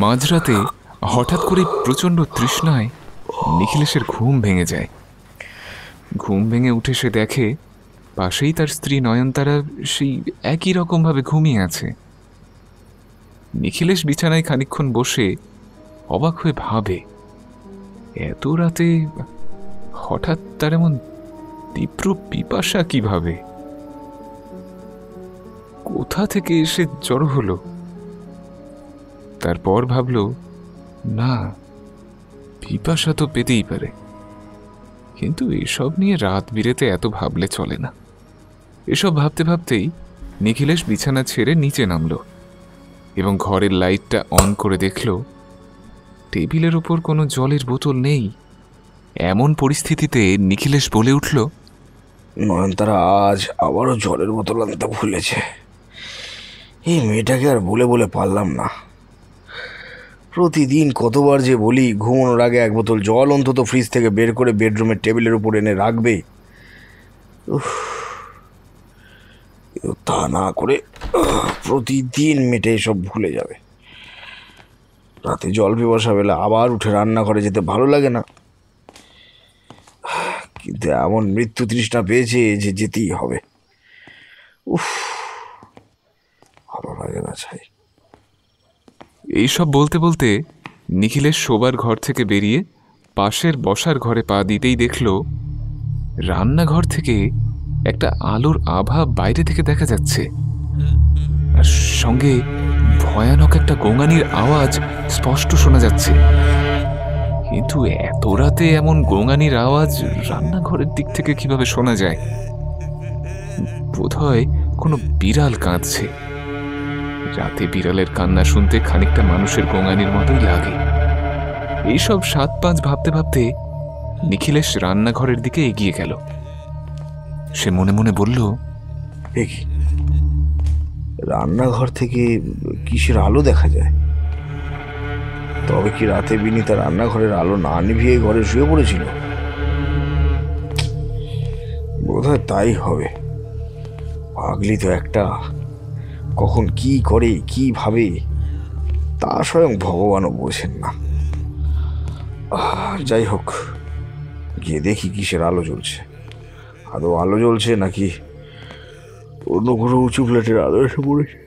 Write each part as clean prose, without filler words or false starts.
মাঝরাতে হঠাৎ করে প্রচণ্ড তৃষ্ণায় নিখিলেশের ঘুম ভেঙে যায়। ঘুম ভেঙে উঠে সে দেখে পাশেই তার স্ত্রী নয়নতারা সেই একই রকমভাবে ঘুমিয়ে আছে। নিখিলেশ বিছানায় খানিকক্ষণ বসে অবাক হয়ে ভাবে, এত রাতে হঠাৎ তার এমন তীব্র পিপাসা কিভাবে, কোথা থেকে এসে জড়ো হলো? তারপর ভাবল, না, পিপাসা তো পেতেই পারে, কিন্তু এসব নিয়ে রাত বিরেতে এত ভাবলে চলে না। এসব ভাবতে ভাবতেই নিখিলেশ বিছানা ছেড়ে নিচে নামল এবং ঘরের লাইটটা অন করে দেখল টেবিলের ওপর কোনো জলের বোতল নেই। এমন পরিস্থিতিতে নিখিলেশ বলে উঠল, নয়নতারা আজ আবারও জলের বোতল আনতে ভুলেছে। এই মেয়েটাকে আর বলে বলে পারলাম না। প্রতিদিন কতবার যে বলি ঘুমানোর আগে এক বোতল জল অন্তত ফ্রিজ থেকে বের করে বেডরুমের টেবিলের উপর এনে রাখবে, তা না করে প্রতিদিন মেয়েটা এসব ভুলে যাবে। রাতে জল পিপাসা পেলে আবার উঠে রান্নাঘরে যেতে ভালো লাগে না, কিন্তু এমন মৃত্যু তৃষ্ণা পেয়েছে যে যেতেই হবে। ভালো লাগে না চাই। এইসব বলতে বলতে নিখিলেশ শোবার ঘর থেকে বেরিয়ে পাশের বসার ঘরে পা দিতেই দেখল রান্নাঘর থেকে একটা আলোর আভা বাইরে থেকে দেখা যাচ্ছে, আর সঙ্গে ভয়ানক একটা গোঙানির আওয়াজ স্পষ্ট শোনা যাচ্ছে। কিন্তু এত রাতে এমন গোঙানির আওয়াজ রান্নাঘরের দিক থেকে কিভাবে শোনা যায়? বোধহয় কোনো বিড়াল কাঁদছে। রাতে বিড়ালের কান্না শুনতে খানিকটা মানুষের গোঙানির মতোই লাগে। এইসব 7-5 ভাবতে ভাবতে নিখিলেশ রান্নাঘরের দিকে এগিয়ে গেল। সে মনে মনে বলল, রান্নাঘর থেকে কিসের আলো দেখা যায়? তবে কি রাতে বিনীতা রান্নাঘরের আলো না নিভিয়ে ঘরে শুয়ে পড়েছিল? বোধহয় তাই হবে। পাগলি তো একটা, কখন কি করে কি ভাবে তা স্বয়ং ভগবানও বোঝেন না। যাই হোক, গিয়ে দেখি কিসের আলো জ্বলছে। আদৌ আলো জ্বলছে নাকি অন্য কোনো উঁচু ফ্ল্যাটের আলো এসে পড়েছে।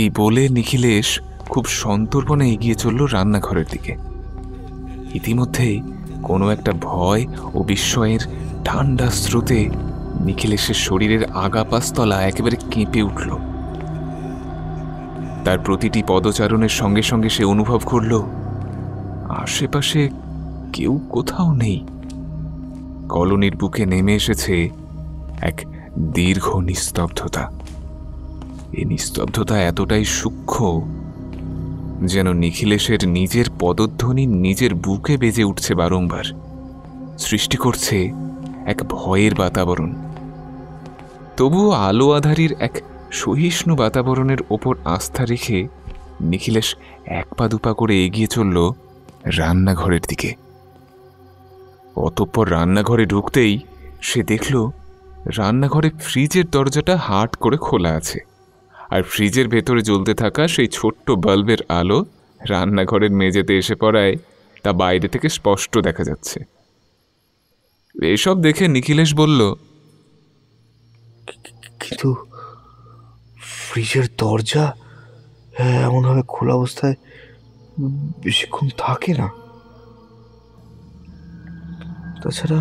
এই বলে নিখিলেশ খুব সন্তর্পণে এগিয়ে চলল রান্নাঘরের দিকে। ইতিমধ্যেই কোনো একটা ভয় ও বিস্ময়ের ঠান্ডা স্রোতে নিখিলেশের শরীরের আগাপাস্তলা একেবারে কেঁপে উঠল। তার প্রতিটি পদচারণের সঙ্গে সঙ্গে সে অনুভব করল আশেপাশে কেউ কোথাও নেই। কলোনির বুকে নেমে এসেছে এক দীর্ঘ নিস্তব্ধতা। এই নিস্তব্ধতা এতটাই সূক্ষ্ম যেন নিখিলেশের নিজের পদধ্বনি নিজের বুকে বেজে উঠছে বারংবার, সৃষ্টি করছে এক ভয়ের বাতাবরণ। তবুও আলো আধারির এক সহিষ্ণু বাতাবরণের ওপর আস্থা রেখে নিখিলেশ 1 পা 2 পা করে এগিয়ে চলল রান্নাঘরের দিকে। অতঃপর রান্নাঘরে ঢুকতেই সে দেখল রান্নাঘরে ফ্রিজের দরজাটা হাট করে খোলা আছে, আর ফ্রিজের ভেতরে জ্বলতে থাকা সেই ছোট্ট বাল্বের আলো রান্নাঘরের মেঝেতে এসে পড়ায় তা বাইরে থেকে স্পষ্ট দেখা যাচ্ছে। এসব দেখে নিখিলেশ বলল, কিন্তু ফ্রিজের দরজা এমনভাবে খোলা অবস্থায় বেশিক্ষণ থাকে না। তাছাড়া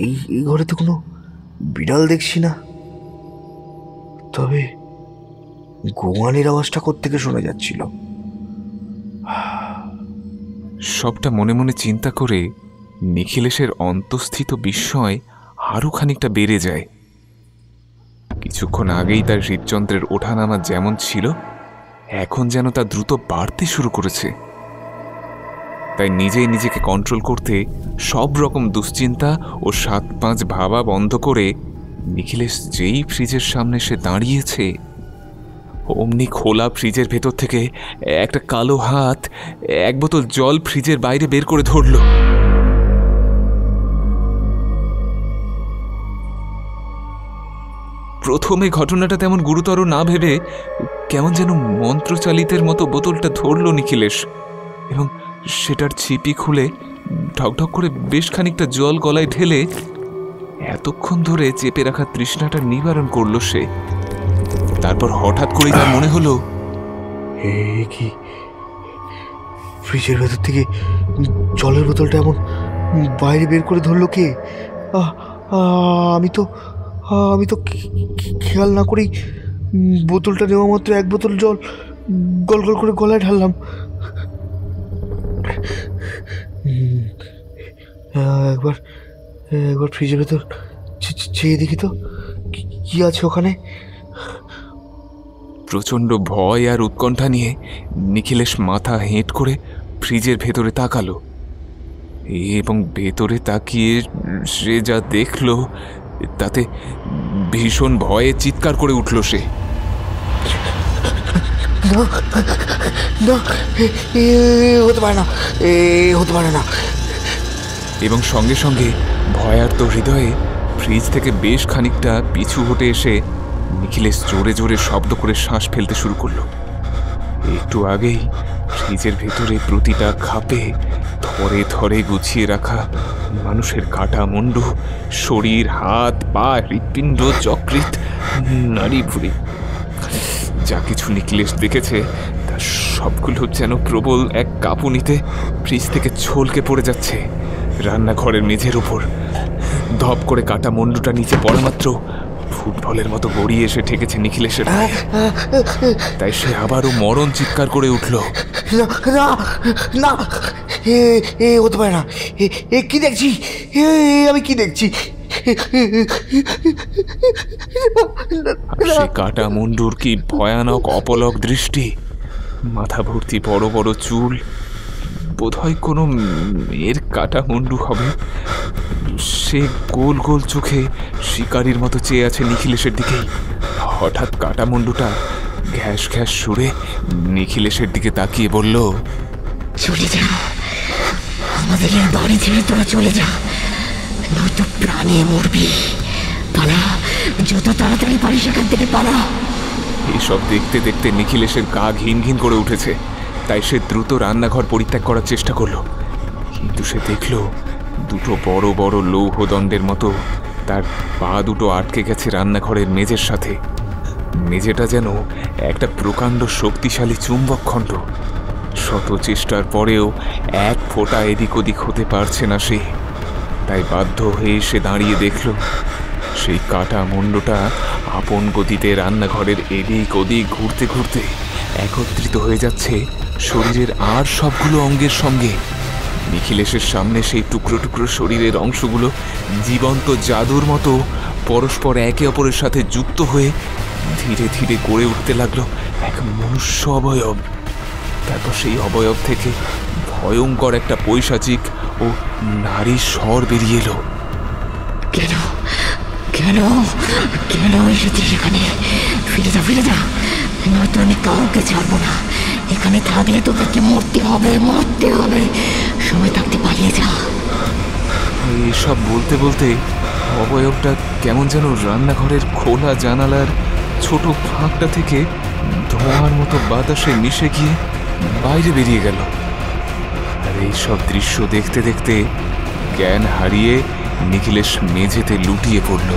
এই ঘরে তো কোনো বিড়াল দেখছি না। তবে গোঙানির আওয়াজটা কোত্থেকে শোনা যাচ্ছিল? সবটা মনে মনে চিন্তা করে নিখিলেশের অন্তঃস্থিত বিস্ময় আরও খানিকটা বেড়ে যায়। কিছুক্ষণ আগেই তার হৃদযন্ত্রের ওঠানামা যেমন ছিল, এখন যেন তা দ্রুত বাড়তে শুরু করেছে। তাই নিজেই নিজেকে কন্ট্রোল করতে সব রকম দুশ্চিন্তা ও 7-5 ভাবা বন্ধ করে নিখিলেশ যেই ফ্রিজের সামনে সে দাঁড়িয়েছে, অমনি খোলা ফ্রিজের ভেতর থেকে একটা কালো হাত 1 বোতল জল ফ্রিজের বাইরে বের করে ধরল। প্রথমে ঘটনাটা তেমন গুরুতর না ভেবে কেমন যেন মন্ত্রচালিতের মতো বোতলটা ধরল নিখিলেশ এবং সেটার ছিপি খুলে ঢকঢক করে বেশ খানিকটা জল গলায় ঢেলে এতক্ষণ ধরে চেপে রাখা তৃষ্ণাটা নিবারণ করল সে। তারপর হঠাৎ করে তার মনে হলো, কি ফ্রিজের ভেতর থেকে জলের বোতলটা এমন বাইরে বের করে ধরলো কে? আমি তো খেয়াল না করেই বোতলটা নেওয়া মাত্র এক বোতল জল গল গল করে গলায় ঢাললাম। একবার ফ্রিজের ভেতর চেয়ে দেখি তো কি আছে ওখানে। প্রচণ্ড ভয় আর উৎকণ্ঠা নিয়ে নিখিলেশ মাথা হেঁট করে ফ্রিজের ভেতরে তাকালো এবং ভেতরে তাকিয়ে সে যা দেখল তাতে ভীষণ ভয়ে চিৎকার করে উঠল সে। হতে পারে না। এবং সঙ্গে সঙ্গে ভয়ার্ত হৃদয়ে ফ্রিজ থেকে বেশ খানিকটা পিছু হটে এসে নিখিলেশ জোরে জোরে শব্দ করে শ্বাস ফেলতে শুরু করলো। একটু আগেই ফ্রিজের ভেতরে প্রতিটা খাপে থরে থরে গুছিয়ে রাখা মানুষের কাটা মুন্ডু, শরীর, হাত, পা, হৃৎপিণ্ড, যকৃৎ, নাড়ি ভুঁড়ি, যা কিছু নিখিলেশ দেখেছে তার সবগুলো যেন প্রবল এক কাঁপুনিতে ফ্রিজ থেকে ছলকে পড়ে যাচ্ছে রান্নাঘরের মেঝের উপর। ধপ করে কাটা মুন্ডুটা নিচে পড়া মাত্র ফুটবলের মতো গড়িয়ে এসে ঠেকেছে নিখিলেশের। তাই সে আবারও মরণ চিৎকার করে উঠল, না, হতে পারে না। কি দেখছি? আমি কি দেখছি? সে কাটা মুন্ডুর কি ভয়ানক অপলক দৃষ্টি, মাথা ভর্তি বড় বড় চুল, বোধহয় কোনো মেয়ের কাটা মুন্ডু হবে। সে গোল গোল চোখে শিকারির মতো চেয়ে আছে নিখিলেশের দিকেই। হঠাৎ কাটা মুন্ডুটা ঘ্যাস ঘ্যাস সুরে নিখিলেশের দিকে তাকিয়ে বলল, চলে যা, আমাদের এই বাড়ি ছেড়ে তোরা চলে যা, নয়তো প্রাণে মরবি। পালা, যত তাড়াতাড়ি পারিস সেখান থেকে পালা। এইসব দেখতে দেখতে নিখিলেশের গা ঘিন ঘিন করে উঠেছে। তাই সে দ্রুত রান্নাঘর পরিত্যাগ করার চেষ্টা করলো, কিন্তু সে দেখল দুটো বড় বড় লৌহদণ্ডের মতো তার পা দুটো আটকে গেছে রান্নাঘরের মেঝের সাথে। মেঝেটা যেন একটা প্রকাণ্ড শক্তিশালী চুম্বক খণ্ড। শত চেষ্টার পরেও এক ফোঁটা এদিক ওদিক হতে পারছে না সে। তাই বাধ্য হয়ে সে দাঁড়িয়ে দেখল সেই কাটা মুন্ডটা আপন গতিতে রান্নাঘরের এদিক ওদিক ঘুরতে ঘুরতে একত্রিত হয়ে যাচ্ছে শরীরের আর সবগুলো অঙ্গের সঙ্গে। নিখিলেশের সামনে সেই টুকরো টুকরো শরীরের অংশগুলো জীবন্ত জাদুর মতো পরস্পর একে অপরের সাথে যুক্ত হয়ে ধীরে ধীরে গড়ে উঠতে লাগলো এক মনুষ্য অবয়ব। তারপর সেই অবয়ব থেকে ভয়ঙ্কর একটা পৈশাচিক ও নারীর স্বর বেরিয়ে এলো। কেন কেন কেন এসেছিস এখানে? ফিরে যা, ফিরে যা, নয়তো আমি কাউকে ছাড়বো না। এখানে থাকলে তোদেরকে মরতে হবে, মরতে হবে। সময় থাকতে পালিয়ে যা। এসব বলতে বলতে অবয়বটা কেমন যেন রান্নাঘরের খোলা জানালার ছোট ফাঁকটা থেকে ধোঁয়ার মতো বাতাসে মিশে গিয়ে বাইরে বেরিয়ে গেল। আর এইসব দৃশ্য দেখতে দেখতে জ্ঞান হারিয়ে নিখিলেশ মেঝেতে লুটিয়ে পড়ল।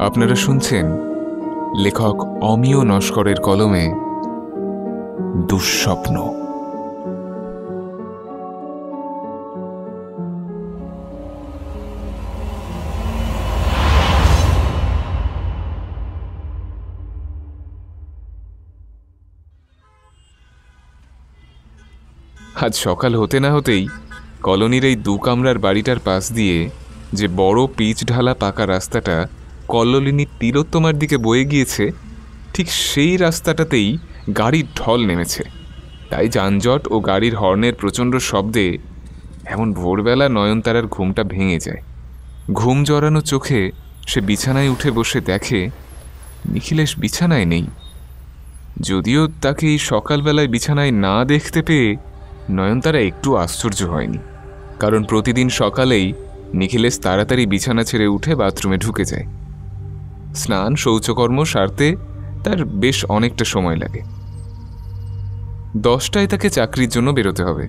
আপনারা শুনছেন লেখক অমিয় নস্করের কলমে দুঃস্বপ্ন। আজ সকাল হতে না হতেই কলোনির এই 2 কামরার বাড়িটার পাশ দিয়ে যে বড় পিচ ঢালা পাকা রাস্তাটা কল্লোলিনীর তিলোত্তমার দিকে বয়ে গিয়েছে, ঠিক সেই রাস্তাটাতেই গাড়ির ঢল নেমেছে। তাই যানজট ও গাড়ির হর্নের প্রচণ্ড শব্দে এমন ভোরবেলা নয়নতারার ঘুমটা ভেঙে যায়। ঘুম জড়ানো চোখে সে বিছানায় উঠে বসে দেখে নিখিলেশ বিছানায় নেই। যদিও তাকে এই সকালবেলায় বিছানায় না দেখতে পেয়ে নয়নতারা একটু আশ্চর্য হয়নি, কারণ প্রতিদিন সকালেই নিখিলেশ তাড়াতাড়ি বিছানা ছেড়ে উঠে বাথরুমে ঢুকে যায়। স্নান শৌচকর্ম সারতে তার বেশ অনেকটা সময় লাগে। 10টায় তাকে চাকরির জন্য বেরোতে হবে,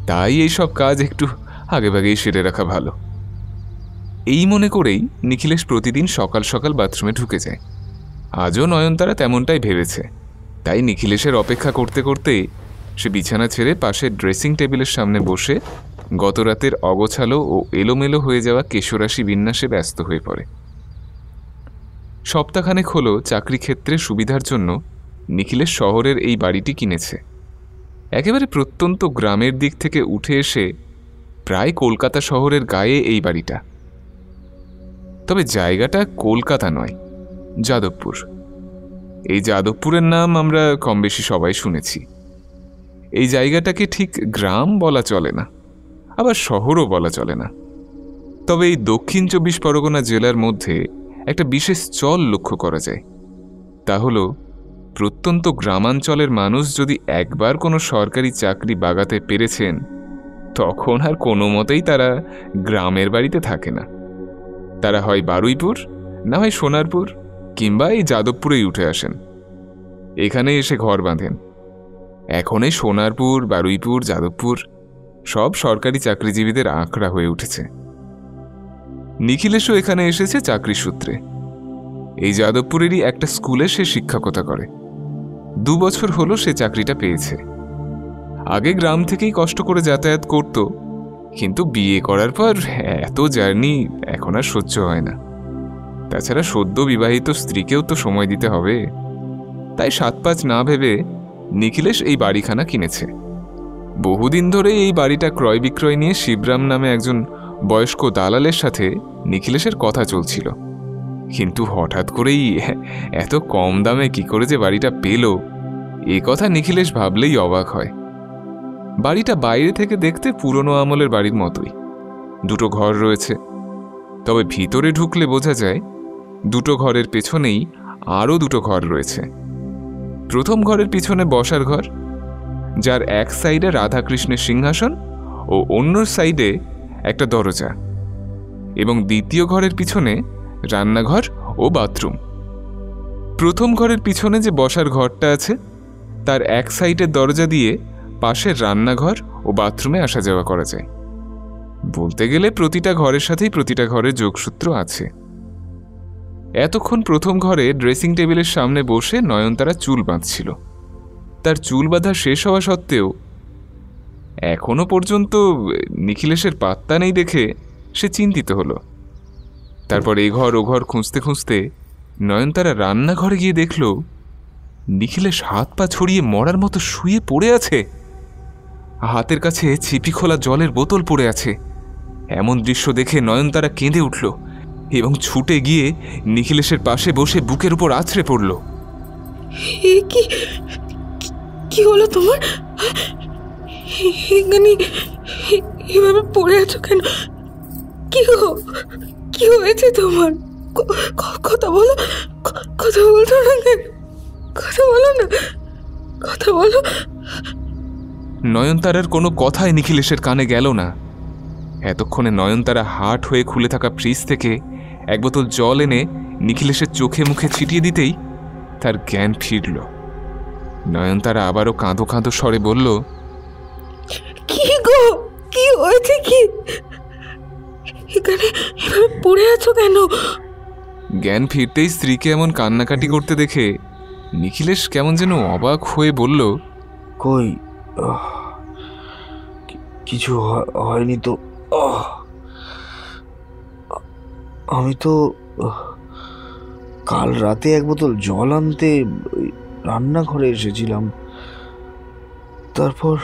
তাই এই সব কাজ একটু আগেভাগেই সেরে রাখা ভালো। এই মনে করেই নিখিলেশ প্রতিদিন সকাল সকাল বাথরুমে ঢুকে যায়। আজও নয়নতারা তেমনটাই ভেবেছে, তাই নিখিলেশের অপেক্ষা করতে করতে সে বিছানা ছেড়ে পাশের ড্রেসিং টেবিলের সামনে বসে গতরাতের অগোছালো ও এলোমেলো হয়ে যাওয়া কেশরাশি বিন্যাসে ব্যস্ত হয়ে পড়ে। সপ্তাহখানেক হলো চাকরি ক্ষেত্রে সুবিধার জন্য নিখিলেশ শহরের এই বাড়িটি কিনেছে। একেবারে প্রত্যন্ত গ্রামের দিক থেকে উঠে এসে প্রায় কলকাতা শহরের গায়ে এই বাড়িটা। তবে জায়গাটা কলকাতা নয়, যাদবপুর। এই যাদবপুরের নাম আমরা কম বেশি সবাই শুনেছি। এই জায়গাটাকে ঠিক গ্রাম বলা চলে না, আবার শহরও বলা চলে না। তবে এই দক্ষিণ 24 পরগনা জেলার মধ্যে একটা বিশেষ চল লক্ষ্য করা যায়। তা হল, প্রত্যন্ত গ্রামাঞ্চলের মানুষ যদি একবার কোনো সরকারি চাকরি বাগাতে পেরেছেন, তখন আর কোনো মতেই তারা গ্রামের বাড়িতে থাকে না। তারা হয় বারুইপুর, না হয় সোনারপুর, কিংবা এই যাদবপুরেই উঠে আসেন। এখানে এসে ঘর বাঁধেন। এখন এই সোনারপুর, বারুইপুর, যাদবপুর সব সরকারি চাকরিজীবীদের আঁকড়া হয়ে উঠেছে। নিখিলেশও এখানে এসেছে চাকরি সূত্রে। এই যাদবপুরেরই একটা স্কুলে সে শিক্ষকতা করে। 2 বছর হলো সে চাকরিটা পেয়েছে। আগে গ্রাম থেকেই কষ্ট করে যাতায়াত করত, কিন্তু বিয়ে করার পর এত জার্নি এখন আর সহ্য হয় না। তাছাড়া সদ্য বিবাহিত স্ত্রীকেও তো সময় দিতে হবে। তাই 7-5 না ভেবে নিখিলেশ এই বাড়িখানা কিনেছে। বহুদিন ধরে এই বাড়িটা ক্রয় বিক্রয় নিয়ে শিবরাম নামে একজন বয়স্ক দালালের সাথে নিখিলেশের কথা চলছিল। কিন্তু হঠাৎ করেই এত কম দামে কি করে যে বাড়িটা পেল, এ কথা নিখিলেশ ভাবলেই অবাক হয়। বাড়িটা বাইরে থেকে দেখতে পুরনো আমলের বাড়ির মতোই। 2টো ঘর রয়েছে, তবে ভিতরে ঢুকলে বোঝা যায় 2টো ঘরের পেছনেই আরও 2টো ঘর রয়েছে। প্রথম ঘরের পিছনে বসার ঘর, যার এক সাইডে রাধাকৃষ্ণের সিংহাসন ও অন্য সাইডে একটা দরজা, এবং দ্বিতীয় ঘরের পিছনে রান্নাঘর ও বাথরুম। প্রথম ঘরের পিছনে যে বসার ঘরটা আছে, তার এক সাইডের দরজা দিয়ে পাশের রান্নাঘর ও বাথরুমে আসা যাওয়া করা যায়। বলতে গেলে প্রতিটা ঘরের সাথেই প্রতিটা ঘরের যোগসূত্র আছে। এতক্ষণ প্রথম ঘরে ড্রেসিং টেবিলের সামনে বসে নয়নতারা চুল বাঁধছিল। তার চুল বাঁধা শেষ হওয়া সত্ত্বেও এখনো পর্যন্ত নিখিলেশের পাত্তা নেই দেখে সে চিন্তিত হলো। তারপর এ ঘর ও ঘর খুঁজতে খুঁজতে নয়নতারা রান্নাঘরে গিয়ে দেখল নিখিলেশ হাত পা ছড়িয়ে মরার মতো শুয়ে পড়ে আছে। হাতের কাছে ছিপি খোলা জলের বোতল পড়ে আছে। এমন দৃশ্য দেখে নয়নতারা কেঁদে উঠল এবং ছুটে গিয়ে নিখিলেশের পাশে বসে বুকের উপর আছড়ে পড়ল। কি হলো তোমার? এভাবে পড়ে আছো কেন? কি হয়েছে তোমার? কথা বলো, কথা বলছো না কেন? কথা বলো না, কথা বলো। নয়নতারার কোনো কথাই নিখিলেশের কানে গেল না। এতক্ষণে নয়নতারা হাট হয়ে খুলে থাকা ফ্রিজ থেকে এক বোতল জল এনে নিখিলেশের চোখে মুখে ছিটিয়ে দিতেই তার জ্ঞান ফিরল। নয়নতারা আবারও কাঁদো কাঁদো স্বরে বলল, কি গো, কি হয়েছে? কি এখানে পড়ে আছো কেন? জ্ঞান ফিরতেই স্ত্রীকে এমন কান্নাকাটি করতে দেখে নিখিলেশ কেমন যেন অবাক হয়ে বলল, কই, কিছু হয়নি তো। আমি তো কাল রাতে এক বোতল জল আনতে রান্নাঘরে এসেছিলাম। তারপর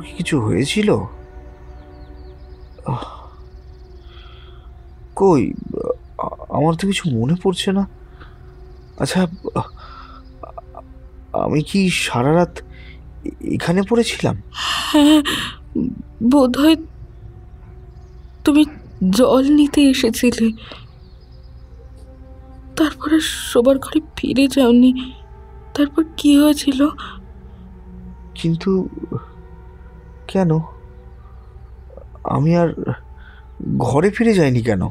কি কিছু হয়েছিল? কই, আমার তো কিছু মনে পড়ছে না। আচ্ছা, আমি কি সারা রাত এখানে পড়েছিলাম? হ্যাঁ, বোধহয় তুমি জল নিতে এসেছিলে। তারপরে শোবার ঘরে ফিরে যাওনি। তারপর কি হয়েছিল? কিন্তু কেন আমি আর ঘরে ফিরে যাইনি কেন?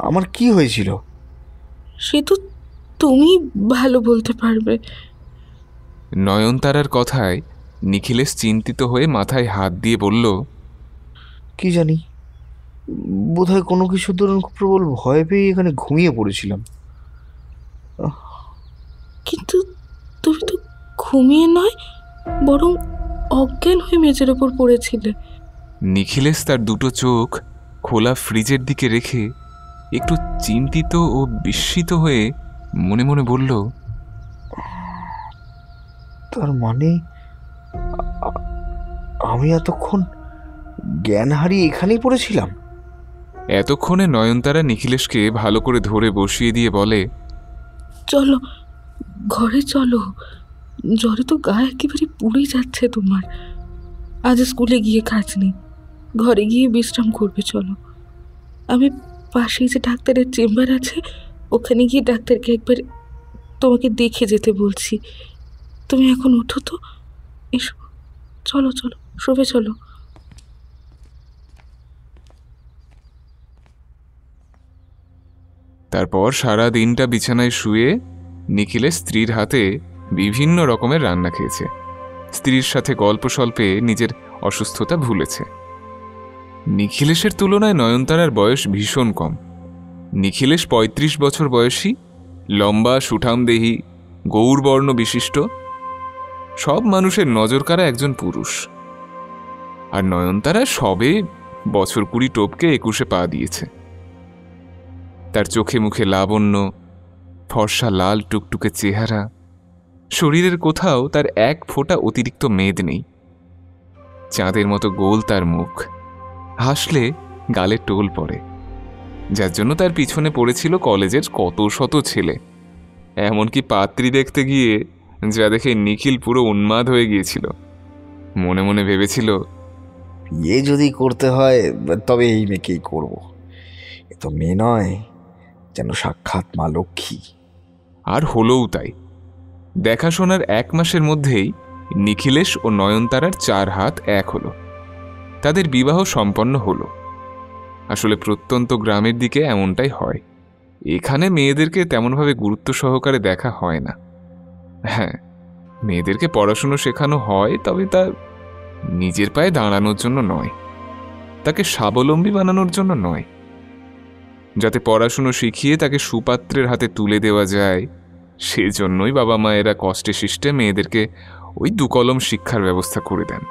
আমার কি হয়েছিল? সে তো তুমি ভালো বলতে পারবে। নয়নতারার কথায় নিখিলেশ চিন্তিত হয়ে মাথায় হাত দিয়ে বলল, কি জানি, বোধহয় কোনো কিছুর দরুন খুব প্রবল ভয় পেয়ে এখানে ঘুমিয়ে পড়েছিলাম। কিন্তু তুমি তো ঘুমিয়ে নয়, বরং অজ্ঞান হয়ে মেঝের ওপর পড়েছিলে। নিখিলেশ তার দুটো চোখ খোলা ফ্রিজের দিকে রেখে একটু চিন্তিত ও বিস্মিত হয়ে মনে মনে বলল, তার মানে আমি এতক্ষণ জ্ঞান হারিয়ে এখানেই পড়েছিলাম? এতক্ষণে নয়নতারা নিখিলেশকে ভালো করে ধরে বসিয়ে দিয়ে বলে, চলো ঘরে চলো, জ্বরে তো গা একেবারে পুড়ে যাচ্ছে তোমার। আজ স্কুলে গিয়ে কাজ নেই, ঘরে গিয়ে বিশ্রাম করবে। চলো, আমি পাশেই যে ডাক্তারের চেম্বার আছে, ওখানে গিয়ে ডাক্তারকে একবার তোমাকে দেখে যেতে বলছি। তুমি এখন ওঠো তো, এসো, চলো চলো, শোবে চলো। তারপর সারা দিনটা বিছানায় শুয়ে নিখিলেশ স্ত্রীর হাতে বিভিন্ন রকমের রান্না খেয়েছে। স্ত্রীর সাথে গল্প স্বল্পে নিজের অসুস্থতা ভুলেছে। নিখিলেশের তুলনায় নয়নতারার বয়স ভীষণ কম। নিখিলেশ ৩৫ বছর বয়সী, লম্বা সুঠামদেহী, গৌরবর্ণ বিশিষ্ট, সব মানুষের নজর কাড়া একজন পুরুষ। আর নয়নতারা সবে বছর ২০ টপকে ২১-এ পা দিয়েছে। তার চোখে মুখে লাবণ্য, ফর্সা লাল টুকটুকে চেহারা, শরীরের কোথাও তার এক ফোঁটা অতিরিক্ত মেদ নেই। চাঁদের মতো গোল তার মুখ, হাসলে গালে টোল পড়ে, যার জন্য তার পিছনে পড়েছিল কলেজের কত শত ছেলে। এমনকি পাত্রী দেখতে গিয়ে যা দেখে নিখিল পুরো উন্মাদ হয়ে গিয়েছিল। মনে মনে ভেবেছিল, বিয়ে যদি করতে হয় তবে এই মেয়েকেই করব। এ তো মেয়ে নয়, যেন সাক্ষাৎ মা লক্ষ্মী। আর হলোও তাই। দেখাশোনার ১ মাসের মধ্যেই নিখিলেশ ও নয়নতারার ৪ হাত এক হলো। তাদের বিবাহ সম্পন্ন হলো। আসলে প্রত্যন্ত গ্রামের দিকে এমনটাই হয়। এখানে মেয়েদেরকে তেমনভাবে গুরুত্ব সহকারে দেখা হয় না। হ্যাঁ, মেয়েদেরকে পড়াশুনো শেখানো হয়, তবে তা নিজের পায়ে দাঁড়ানোর জন্য নয়, তাকে স্বাবলম্বী বানানোর জন্য নয়। যাতে পড়াশুনো শিখিয়ে তাকে সুপাত্রের হাতে তুলে দেওয়া যায়, সেজন্যই বাবা মায়েরা কষ্টে শিষ্টে মেয়েদেরকে ওই ২ কলম শিক্ষার ব্যবস্থা করে দেন।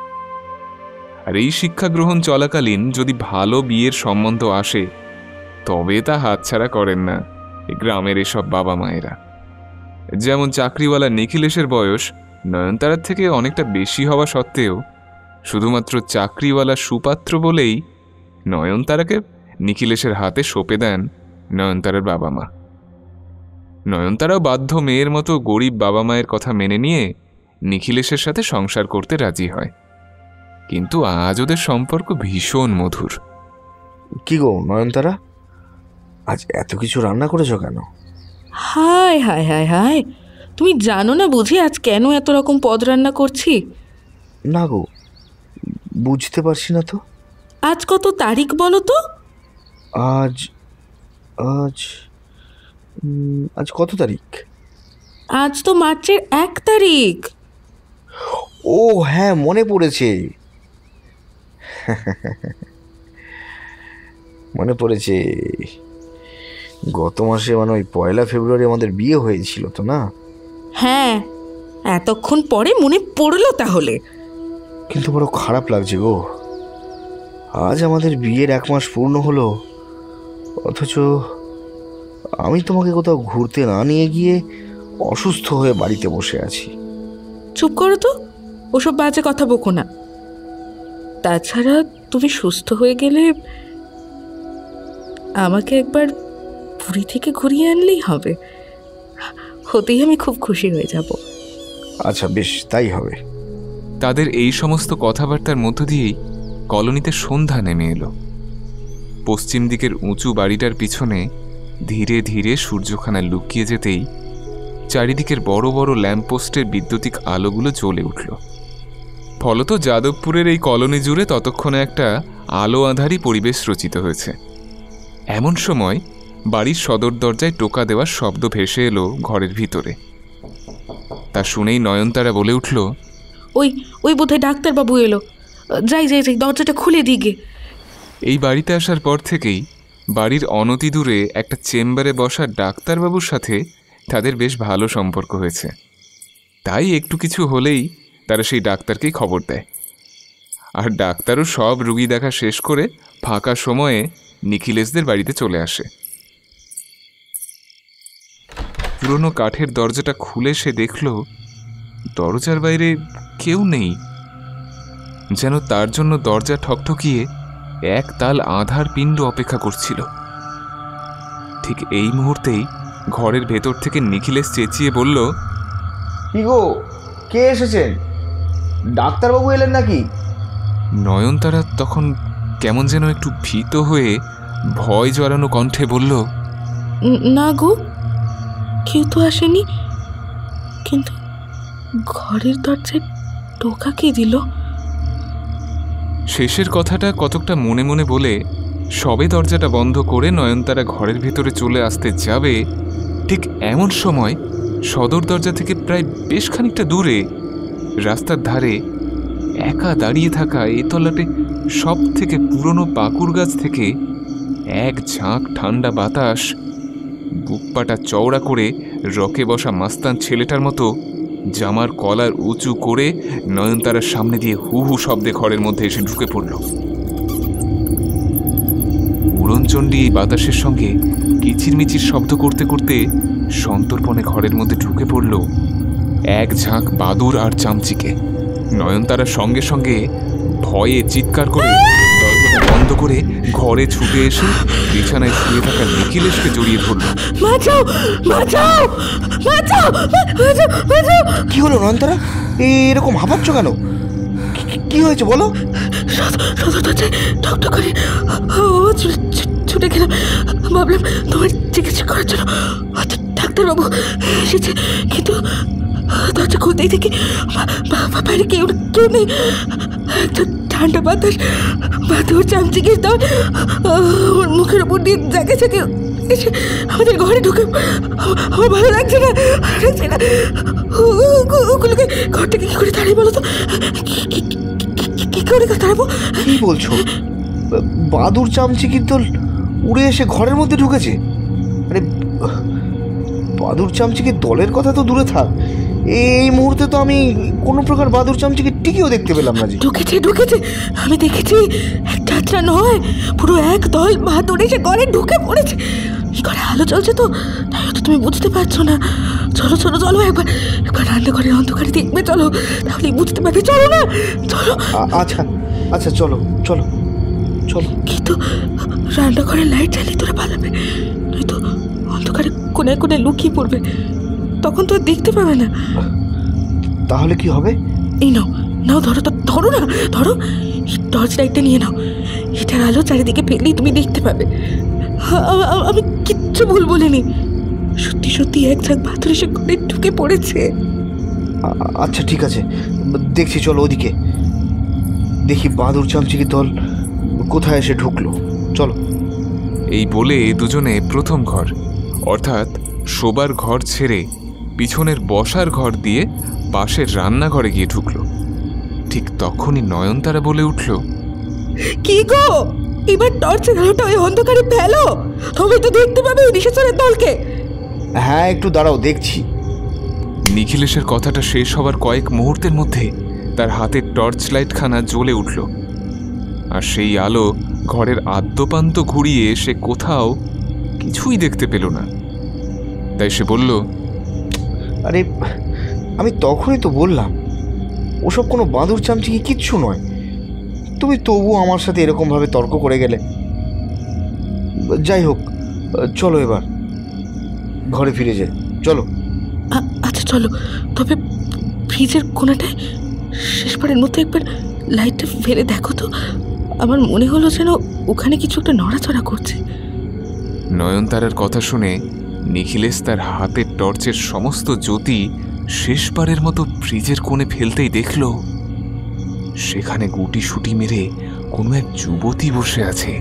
আর এই শিক্ষা গ্রহণ চলাকালীন যদি ভালো বিয়ের সম্বন্ধ আসে, তবে তা হাতছাড়া করেন না এই গ্রামের এসব বাবা মায়েরা। যেমন চাকরিওয়ালা নিখিলেশের বয়স নয়নতারার থেকে অনেকটা বেশি হওয়া সত্ত্বেও শুধুমাত্র চাকরিওয়ালা সুপাত্র বলেই নয়নতারাকে নিখিলেশের হাতে সঁপে দেন নয়নতারার বাবা মা। নয়নতারাও বাধ্য মেয়ের মতো গরিব বাবা মায়ের কথা মেনে নিয়ে নিখিলেশের সাথে সংসার করতে রাজি হয়। কিন্তু আজ ওদের সম্পর্ক ভীষণ মধুর। কি গো নয়নতারা, আজ এত কিছু রান্না করেছো কেন? হায় হায় হায় হায়, তুমি জানো না বুঝি আজ কেন এত রকম পদ রান্না করছি? না গো, বুঝতে পারছি না তো। আজ কত তারিখ বলো তো? আজ আজ আজ কত তারিখ? আজ তো মার্চের ১ তারিখ। ও হ্যাঁ, মনে পড়েছে, মনে পড়েছে। গত মাসে মানে ওই ১লা ফেব্রুয়ারি আমাদের বিয়ে হয়েছিল তো, না? হ্যাঁ, এতক্ষণ পরে মনে পড়লো তাহলে? কিন্তু বড় খারাপ লাগছে গো, আজ আমাদের বিয়ের ১ মাস পূর্ণ হলো, অথচ আমি তোমাকে কোথাও ঘুরতে না নিয়ে গিয়ে অসুস্থ হয়ে বাড়িতে বসে আছি। চুপ করো তো, ওসব বাজে কথা বকো না। তাছাড়া তুমি সুস্থ হয়ে গেলে আমাকে একবার পুরী থেকে ঘুরিয়ে আনলেই হবে, হতেই আমি খুব খুশি হয়ে যাব। আচ্ছা বেশ, তাই হবে। তাদের এই সমস্ত কথাবার্তার মধ্য দিয়েই কলোনিতে সন্ধ্যা নেমে এলো। পশ্চিম দিকের উঁচু বাড়িটার পিছনে ধীরে ধীরে সূর্যখানা লুকিয়ে যেতেই চারিদিকের বড় বড় ল্যাম্পপোস্টের বৈদ্যুতিক আলোগুলো জ্বলে উঠল। ফলত যাদবপুরের এই কলোনি জুড়ে ততক্ষণে একটা আলো আঁধারি পরিবেশ রচিত হয়েছে। এমন সময় বাড়ির সদর দরজায় টোকা দেওয়ার শব্দ ভেসে এলো ঘরের ভিতরে। তা শুনেই নয়নতারা বলে উঠল, ওই ওই বোধহয় ডাক্তারবাবু এলো। যাই যাই যাই, দরজাটা খুলে দিগে। এই বাড়িতে আসার পর থেকেই বাড়ির অনতি দূরে একটা চেম্বারে বসা ডাক্তারবাবুর সাথে তাদের বেশ ভালো সম্পর্ক হয়েছে। তাই একটু কিছু হলেই তারা সেই ডাক্তারকেই খবর দেয়। আর ডাক্তারও সব রুগী দেখা শেষ করে ফাঁকা সময়ে নিখিলেশদের বাড়িতে চলে আসে। পুরনো কাঠের দরজাটা খুলে সে দেখল দরজার বাইরে কেউ নেই, যেন তার জন্য দরজা ঠকঠকিয়ে এক তাল আধার পিণ্ড অপেক্ষা করছিল। ঠিক এই মুহূর্তেই ঘরের ভেতর থেকে নিখিলেশ চেঁচিয়ে বলল, কি গো, কে এসেছেন? ডাক্তারবাবু এলেন নাকি? নয়নতারা তখন কেমন যেন একটু ভীত হয়ে ভয় জড়ানো কণ্ঠে বলল, না গো, কেউ তো আসেনি। কিন্তু ঘরের দরজায় টোকা কে দিল? শেষের কথাটা কতকটা মনে মনে বলে সবে দরজাটা বন্ধ করে নয়নতারা ঘরের ভেতরে চলে আসতে যাবে, ঠিক এমন সময় সদর দরজা থেকে প্রায় বেশ খানিকটা দূরে রাস্তার ধারে একা দাঁড়িয়ে থাকা এ তল্লাটে সব থেকে পুরনো পাকুড় গাছ থেকে এক ঝাঁক ঠান্ডা বাতাস বুকপাটা চওড়া করে রকে বসা মাস্তান ছেলেটার মতো জামার কলার উঁচু করে নয়নতারার সামনে দিয়ে হু হু শব্দে ঘরের মধ্যে এসে ঢুকে পড়ল। উড়নচণ্ডী এই বাতাসের সঙ্গে কিচিরমিচির শব্দ করতে করতে সন্তর্পণে ঘরের মধ্যে ঢুকে পড়ল এক ঝাঁক বাদুর আর চামচিকে। নয়নতারার সঙ্গে সঙ্গে ভয়ে চিৎকার করে দরজাটা বন্ধ করে ঘরে ছুটে এসে বিছানায় শুয়ে থাকা নিখিলেশকে জড়িয়ে ধরল। কি হলো নয়নতারা, এরকম হাঁপাচ্ছ কেন? কি হয়েছে বলো? ছুটে গেলাম, ভাবলাম তোমার চিকিৎসা করার জন্য ডাক্তারবাবু এসেছে, কিন্তু দরজা খুলতেই দেখি বাইরে কেউ নেই। একটা ঠান্ডা বাতাস বাদুর চামচিকের দল আমার মুখের উপর দিয়ে জাগে জাগে এসে আমাদের ঘরে ঢুকে। আমার ভালো লাগছে না। ওগুলোকে ঘর থেকে কি করে তাড়াই বলো তো? কি করে তাড়াবো? কি বলছো? বাদুর চামচিকির দল উড়ে এসে ঘরের মধ্যে ঢুকেছে? আরে বাদুর চামচিকির দলের কথা তো দূরে থাক, এই মুহূর্তে তো আমি কোনো প্রকার বাদুর চামচিকে টিকিও দেখতে পেলাম না। যে ঢুকেছে আমি দেখেছি, একটা নয়, পুরো এক দল বাদুর এসে ঘরে ঢুকে পড়েছে। ঘরে আলো চলছে তো, তাই হয়তো তুমি বুঝতে পারছো না। চলো একবার রান্নাঘরের অন্ধকারে দেখবে, চলো, তাহলেই বুঝতে পারবে। চলো না, চলো। আচ্ছা চলো। কিন্তু রান্নাঘরের লাইট জ্বালিয়ে তোরা পালাবে, নয়তো অন্ধকারে কোনায় কোনায় লুকিয়ে পড়বে, তখন তো আর দেখতে পাবে না। তাহলে কি হবে? এই নাও ধরো না, এই টর্চ লাইটটা নিয়ে নাও। এটার আলো চারিদিকে ফেললেই তুমি দেখতে পাবে। আমি কিচ্ছু ভুল বলিনি, সত্যি এক ঝাঁক বাদুর এসে ঘরে ঢুকে পড়েছে। আচ্ছা ঠিক আছে, দেখছি, চলো ওদিকে দেখি বাদুর চামচিকির দল কোথায় এসে ঢুকলো। চলো। এই বলে দুজনে প্রথম ঘর অর্থাৎ শোবার ঘর ছেড়ে পিছনের বসার ঘর দিয়ে পাশের রান্নাঘরে গিয়ে ঢুকলো। ঠিক তখনই নয়নতারা বলে উঠল, কি গো, এবার টর্চের আলোটা ওই অন্ধকারে ফেলো, তবে তো দেখতে পাবে ওই নিশাচরের দলকে। হ্যাঁ, একটু দাঁড়াও, দেখছি। নিখিলেশের কথাটা শেষ হবার কয়েক মুহূর্তের মধ্যে তার হাতের টর্চ লাইটখানা জ্বলে উঠল, আর সেই আলো ঘরের আদ্যপান্ত ঘুরিয়ে সে কোথাও কিছুই দেখতে পেল না। তাই সে বলল, আরে আমি তখনই তো বললাম ওসব কোনো বাদুর চামচিকি কিচ্ছু নয়, তুমি তবু আমার সাথে এরকমভাবে তর্ক করে গেলে। যাই হোক, চলো এবার ঘরে ফিরে যাই, চলো। আচ্ছা চলো, তবে ফ্রিজের কোনাটায় শেষবারের মতো একবার লাইটটা ফেলে দেখো তো। আমার মনে হলো যেন ওখানে কিছু একটা নড়াচড়া করছে। নয়নতারার কথা শুনে নিখিলেশ তার হাতের টর্চের সমস্ত জ্যোতি শেষবারের মতো ফ্রিজের কোণে ফেলতেই দেখল সেখানে গুটি সুটি মেরে কোনো এক যুবতী বসে আছে।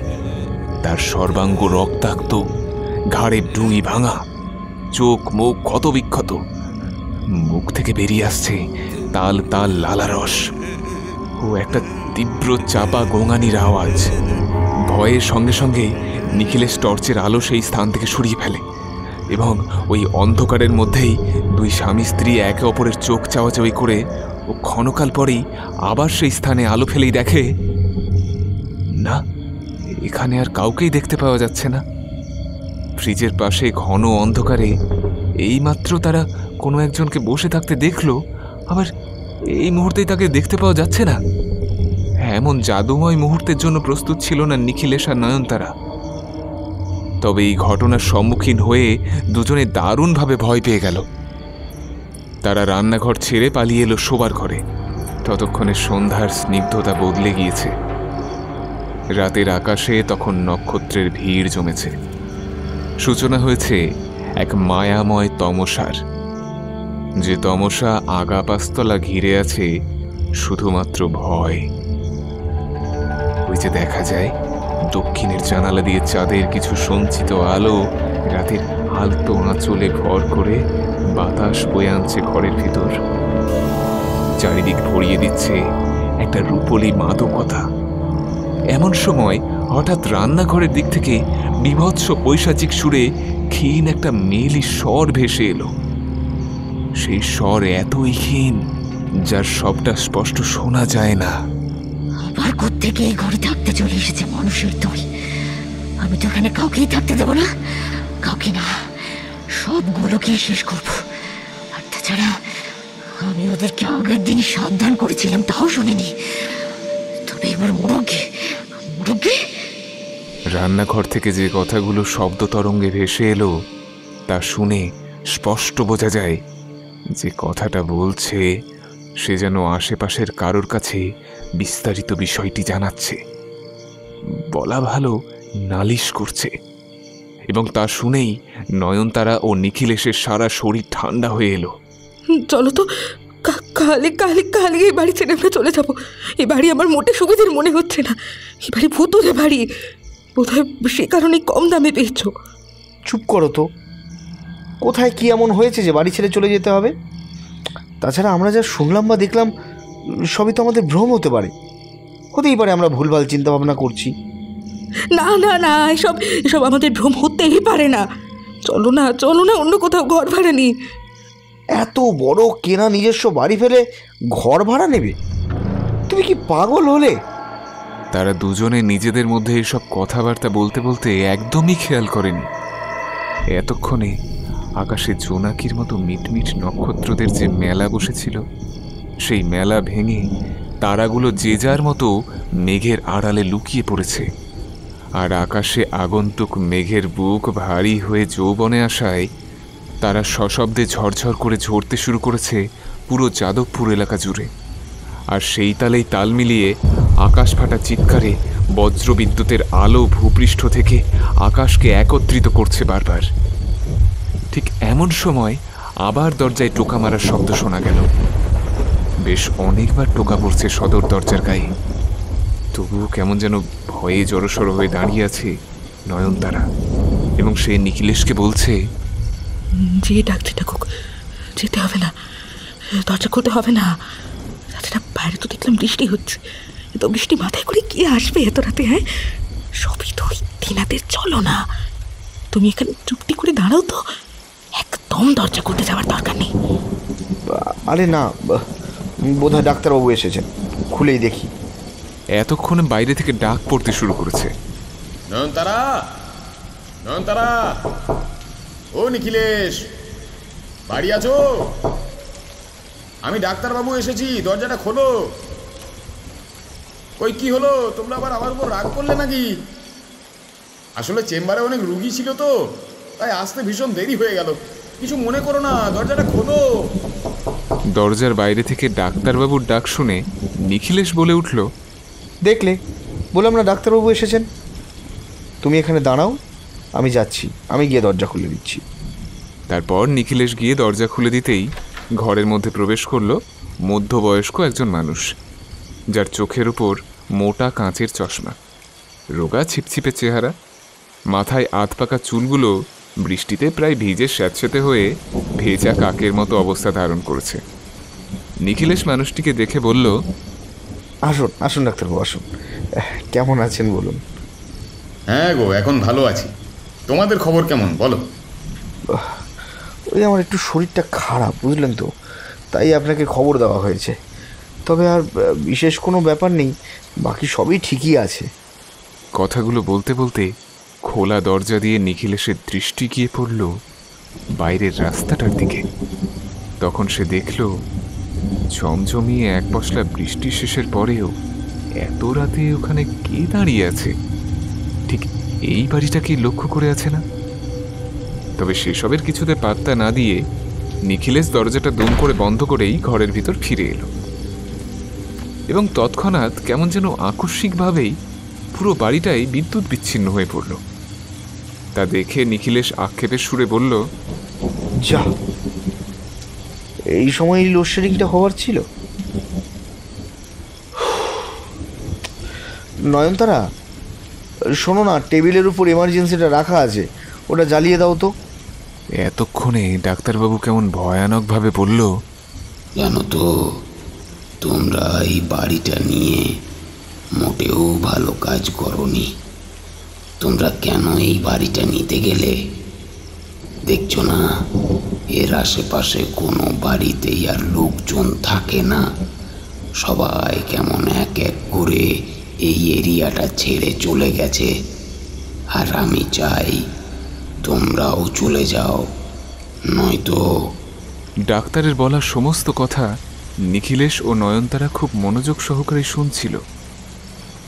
তার সর্বাঙ্গ রক্তাক্ত, ঘাড়ের ডুঙি ভাঙা, চোখ মুখ ক্ষতবিক্ষত, মুখ থেকে বেরিয়ে আসছে তাল তাল লালারস ও একটা তীব্র চাপা গোঙানির আওয়াজ। ভয়ের সঙ্গে সঙ্গে নিখিলেশ টর্চের আলো সেই স্থান থেকে সরিয়ে ফেলে এবং ওই অন্ধকারের মধ্যেই দুই স্বামী স্ত্রী একে অপরের চোখ চাওয়াচাওয়ি করে ও ক্ষণকাল পরেই আবার সেই স্থানে আলো ফেলেই দেখে না, এখানে আর কাউকেই দেখতে পাওয়া যাচ্ছে না। ফ্রিজের পাশে ঘন অন্ধকারে এইমাত্র তারা কোনো একজনকে বসে থাকতে দেখল, আবার এই মুহূর্তেই তাকে দেখতে পাওয়া যাচ্ছে না। এমন জাদুময় মুহূর্তের জন্য প্রস্তুত ছিল না নিখিলেশ আর নয়নতারা। তবে এই ঘটনার সম্মুখীন হয়ে দুজনে দারুণভাবে ভয় পেয়ে গেল। তারা রান্নাঘর ছেড়ে পালিয়ে এলো শোবার ঘরে। ততক্ষণে সন্ধ্যার স্নিগ্ধতা বদলে গিয়েছে। রাতের আকাশে তখন নক্ষত্রের ভিড় জমেছে। সূচনা হয়েছে এক মায়াময় তমসার, যে তমসা আগা পাঁচতলা ঘিরে আছে শুধুমাত্র ভয়। ওই যে দেখা যায় দক্ষিণের জানালা দিয়ে চাঁদের কিছু সঞ্চিত আলো রাতের আলতো আঁচলে ভর করে বাতাস বয়ে আনছে ঘরের ভিতর, চারিদিক ভরিয়ে দিচ্ছে একটা রূপলি মাদকতা। এমন সময় হঠাৎ রান্নাঘরের দিক থেকে বিভৎস পৈশাচিক সুরে ক্ষীণ একটা মেলি স্বর ভেসে এলো। সেই স্বর এতই ক্ষীণ যার সবটা স্পষ্ট শোনা যায় না। আবার কোত্থেকে এই ঘরে থাকতে চলে এসেছে মানুষের দল। আমি তো এখানে কাউকেই থাকতে দেবো না, কাউকে না, সবগুলোকে শেষ করবো। আর তাছাড়া আমি ওদেরকে আগের দিন সাবধান করেছিলাম, তাও শুনিনি। তবে এবার মুরগি মুরগি। রান্নাঘর থেকে যে কথাগুলো শব্দ তরঙ্গে ভেসে এলো তা শুনে স্পষ্ট বোঝা যায় যে কথাটা বলছে সে যেন আশেপাশের কারোর কাছে বিস্তারিত বিষয়টি জানাচ্ছে, বলা ভালো নালিশ করছে। এবং তা শুনেই নয়নতারা ও নিখিলেশের সারা শরীর ঠান্ডা হয়ে এলো। চলো তো, কালে কালে কালে এই বাড়ি ছেড়ে আমরা চলে যাবো। এই বাড়ি আমার মোটে সুবিধের মনে হচ্ছে না। এই বাড়ি ভূতুরে বাড়ি, বোধহয় সে কারণেই কম দামে পেয়েছো। চুপ করো তো, কোথায় কি এমন হয়েছে যে বাড়ি ছেড়ে চলে যেতে হবে? তাছাড়া আমরা যা শুনলাম বা দেখলাম সবই তো আমাদের ভ্রম হতে পারে। হতেই পারে আমরা ভুলভাল চিন্তা ভাবনা করছি। না না না, এসব এসব আমাদের ভ্রম হতেই পারে না। চলো না, চলো না, অন্য কোথাও ঘর ভাড়া নিই। এত বড় কেনা নিজস্ব বাড়ি ফেলে ঘর ভাড়া নেবে? তুমি কি পাগল হলে? তারা দুজনে নিজেদের মধ্যে এসব কথাবার্তা বলতে বলতে একদমই খেয়াল করেনি এতক্ষণে আকাশে জোনাকির মতো মিটমিট নক্ষত্রদের যে মেলা বসেছিল, সেই মেলা ভেঙে তারাগুলো যে যার মতো মেঘের আড়ালে লুকিয়ে পড়েছে। আর আকাশে আগন্তুক মেঘের বুক ভারী হয়ে যৌবনে আসায় তারা সশব্দে ঝরঝর করে ঝরতে শুরু করেছে পুরো যাদবপুর এলাকা জুড়ে। আর সেই তালেই তাল মিলিয়ে আকাশ ফাটা চিৎকারে বজ্রবিদ্যুতের আলো ভূপৃষ্ঠ থেকে আকাশকে একত্রিত করছে বারবার। ঠিক এমন সময় আবার দরজায় টোকা মারার শব্দ শোনা গেল। বেশ অনেকবার টোকা পড়ছে সদর দরজার গায়ে। তবুও কেমন যেন ভয়ে জড়সড় হয়ে দাঁড়িয়ে আছে নয়নতারা, এবং সে নিখিলেশকে বলছে, যে ডাকছে ডাকুক, যেতে হবে না, দরজা খুলতে হবে না। তাছাড়া বাইরে তো দেখলাম বৃষ্টি হচ্ছে, এত বৃষ্টি মাথায় করে কে আসবে এত রাতে? হ্যাঁ, সবই তো ওই দিনাদের। চলো না, তুমি এখানে চুপটি করে দাঁড়াও তো, একদম দরজা খুলতে যাওয়ার দরকার নেই। আরে না, বোধহয় ডাক্তারবাবু এসেছেন, খুলেই দেখি। এতক্ষণে বাইরে থেকে ডাক পড়তে শুরু করেছে। নয়নতারা, নয়নতারা, ও নিখিলেশ, বাড়ি আছো? আমি ডাক্তারবাবু এসেছি, দরজাটা খোলো। ওই কি হলো, তোমরা আবার আমার উপর রাগ করলে নাকি? আসলে চেম্বারে অনেক রুগী ছিল তো, তাই আসতে ভীষণ দেরি হয়ে গেল। কিছু মনে করো না, দরজাটা খোলো। দরজার বাইরে থেকে ডাক্তারবাবুর ডাক শুনে নিখিলেশ বলে উঠল, দেখলে, বললাম না ডাক্তারবাবু এসেছেন। তুমি এখানে দাঁড়াও, আমি যাচ্ছি, আমি গিয়ে দরজা খুলে দিচ্ছি। তারপর নিখিলেশ গিয়ে দরজা খুলে দিতেই ঘরের মধ্যে প্রবেশ করল মধ্যবয়স্ক একজন মানুষ, যার চোখের উপর মোটা কাঁচের চশমা, রোগা ছিপছিপে চেহারা, মাথায় আধপাকা চুলগুলো বৃষ্টিতে প্রায় ভিজে স্যাঁতসেঁতে হয়ে ভেজা কাকের মতো অবস্থা ধারণ করেছে। নিখিলেশ মানুষটিকে দেখে বলল, আসুন আসুন ডাক্তারবাবু, আসুন। কেমন আছেন বলুন? হ্যাঁ গো, এখন ভালো আছি। তোমাদের খবর কেমন বলো? ওই আমার একটু শরীরটা খারাপ, বুঝলেন তো, তাই আপনাকে খবর দেওয়া হয়েছে। তবে আর বিশেষ কোনো ব্যাপার নেই, বাকি সবই ঠিকই আছে। কথাগুলো বলতে বলতে খোলা দরজা দিয়ে নিখিলেশের দৃষ্টি গিয়ে পড়ল বাইরের রাস্তাটার দিকে। তখন সে দেখল ঝমঝমিয়ে এক পশলা বৃষ্টি শেষের পরেও এত রাতে ওখানে কে দাঁড়িয়ে আছে, ঠিক এই বাড়িটাকেই লক্ষ্য করে আছে না? তবে সেসবের কিছুতে পাত্তা না দিয়ে নিখিলেশ দরজাটা দুম করে বন্ধ করেই ঘরের ভিতর ফিরে এলো, এবং তৎক্ষণাৎ কেমন যেন আকস্মিকভাবেই পুরো বাড়িটাই বিদ্যুৎ বিচ্ছিন্ন হয়ে পড়ল। তা দেখে নিখিলেশ আক্ষেপের সুরে বলল, যা, এই সময় লোডশেডিংটা হওয়ার ছিল। নয়নতারা, শোনো না, টেবিলের উপর এমার্জেন্সিটা রাখা আছে, ওটা জ্বালিয়ে দাও তো। এতক্ষণে ডাক্তারবাবু কেমন ভয়ানকভাবে বলল, জানো তো, তোমরা এই বাড়িটা নিয়ে মোটেও ভালো কাজ করনি। তোমরা কেন এই বাড়িটা নিতে গেলে? দেখছো না, এর আশেপাশে কোনো বাড়িতেই আর লোকজন থাকে না। সবাই কেমন এক এক করে এই এরিয়াটা ছেড়ে চলে গেছে। আর আমি চাই তোমরাও চলে যাও, নয়তো। ডাক্তারের বলা সমস্ত কথা নিখিলেশ ও নয়নতারা খুব মনোযোগ সহকারে শুনছিল।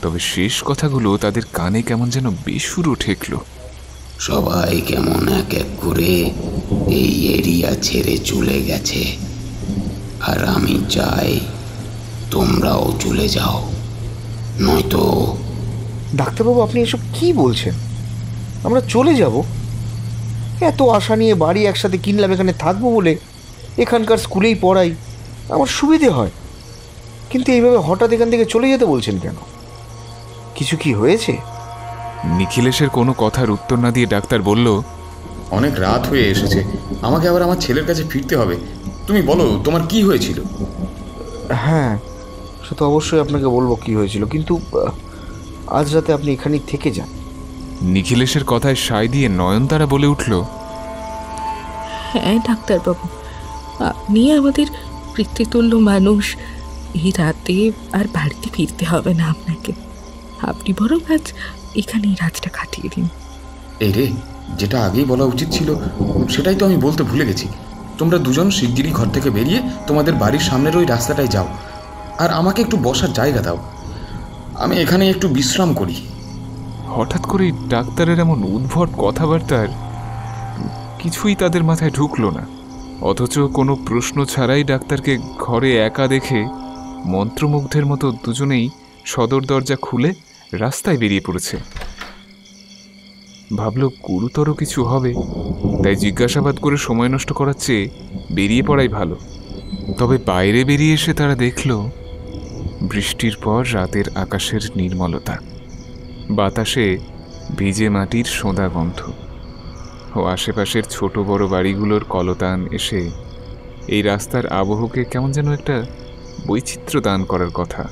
তবে শেষ কথাগুলো তাদের কানে কেমন যেন বেসুরো ঠেকল। সবাই কেমন এক এক করে এই এরিয়া ছেড়ে চলে গেছে, আর আমি চাই তোমরাও চলে যাও, নয়তো। ডাক্তারবাবু, আপনি এসব কি বলছেন? আমরা চলে যাব? এত আশা নিয়ে বাড়ি একসাথে কিনলাম এখানে থাকবো বলে, এখানকার স্কুলেই পড়াই, আমার সুবিধে হয়। কিন্তু এইভাবে হঠাৎ এখান থেকে চলে যেতে বলছেন কেন? কিছু কি হয়েছে? নিখিলেশের কোনো কথার উত্তর না দিয়ে ডাক্তার বলল, অনেক রাত হয়ে এসেছে, আমাকে আবার আমার ছেলের কাছে ফিরতে হবে। তুমি বলো, তোমার কি হয়েছিল? হ্যাঁ, সে তো অবশ্যই আপনাকে বলবো কি হয়েছিল, কিন্তু আজ রাতে আপনি এখানেই থেকে যান। নিখিলেশের কথায় সায় দিয়ে নয়নতারা বলে উঠল, হ্যাঁ ডাক্তারবাবু, আপনি আমাদের পিতৃতুল্য মানুষ। এই রাতে আর বাড়িতে ফিরতে হবে না আপনাকে। আপনি বরং আজ এখানেই রাতটা কাটিয়ে দিন। এই রে, যেটা আগেই বলা উচিত ছিল সেটাই তো আমি বলতে ভুলে গেছি। তোমরা দুজন শিগগিরই ঘর থেকে বেরিয়ে তোমাদের বাড়ির সামনের ওই রাস্তাটায় যাও, আর আমাকে একটু বসার জায়গা দাও, আমি এখানে একটু বিশ্রাম করি। হঠাৎ করেই ডাক্তারের এমন উদ্ভট কথাবার্তার কিছুই তাদের মাথায় ঢুকলো না। অথচ কোনো প্রশ্ন ছাড়াই ডাক্তারকে ঘরে একা দেখে মন্ত্রমুগ্ধের মতো দুজনেই সদর দরজা খুলে রাস্তায় বেরিয়ে পড়েছে। ভাবল গুরুতর কিছু হবে, তাই জিজ্ঞাসাবাদ করে সময় নষ্ট করার চেয়ে বেরিয়ে পড়াই ভালো। তবে বাইরে বেরিয়ে এসে তারা দেখল বৃষ্টির পর রাতের আকাশের নির্মলতা, বাতাসে ভিজে মাটির সোঁদা গন্ধ ও আশেপাশের ছোট বড় বাড়িগুলোর কলতান এসে এই রাস্তার আবহকে কেমন যেন একটা বৈচিত্র্য দান করার কথা।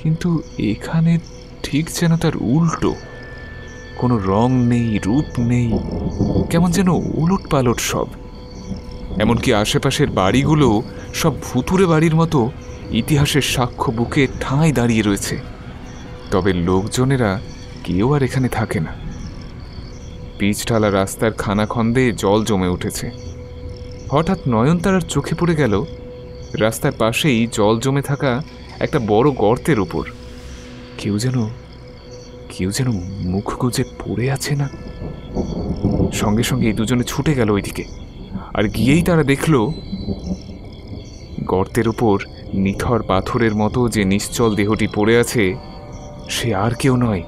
কিন্তু এখানে ঠিক যেন তার উল্টো, কোনো রং নেই, রূপ নেই, কেমন যেন উলট পালট সব। এমনকি আশেপাশের বাড়িগুলো সব ভুতুরে বাড়ির মতো ইতিহাসের সাক্ষ্য বুকে ঠাঁই দাঁড়িয়ে রয়েছে। তবে লোকজনেরা কেউ আর এখানে থাকে না। পিচঢালা রাস্তার খানাখন্দে জল জমে উঠেছে। হঠাৎ নয়নতারার চোখে পড়ে গেল রাস্তার পাশেই জল জমে থাকা একটা বড় গর্তের উপর কেউ যেন মুখ গুজে পড়ে আছে না। সঙ্গে সঙ্গে এই দুজনে ছুটে গেল ওইদিকে, আর গিয়েই তারা দেখল গর্তের উপর নিথর পাথরের মতো যে নিশ্চল দেহটি পড়ে আছে সে আর কেউ নয়,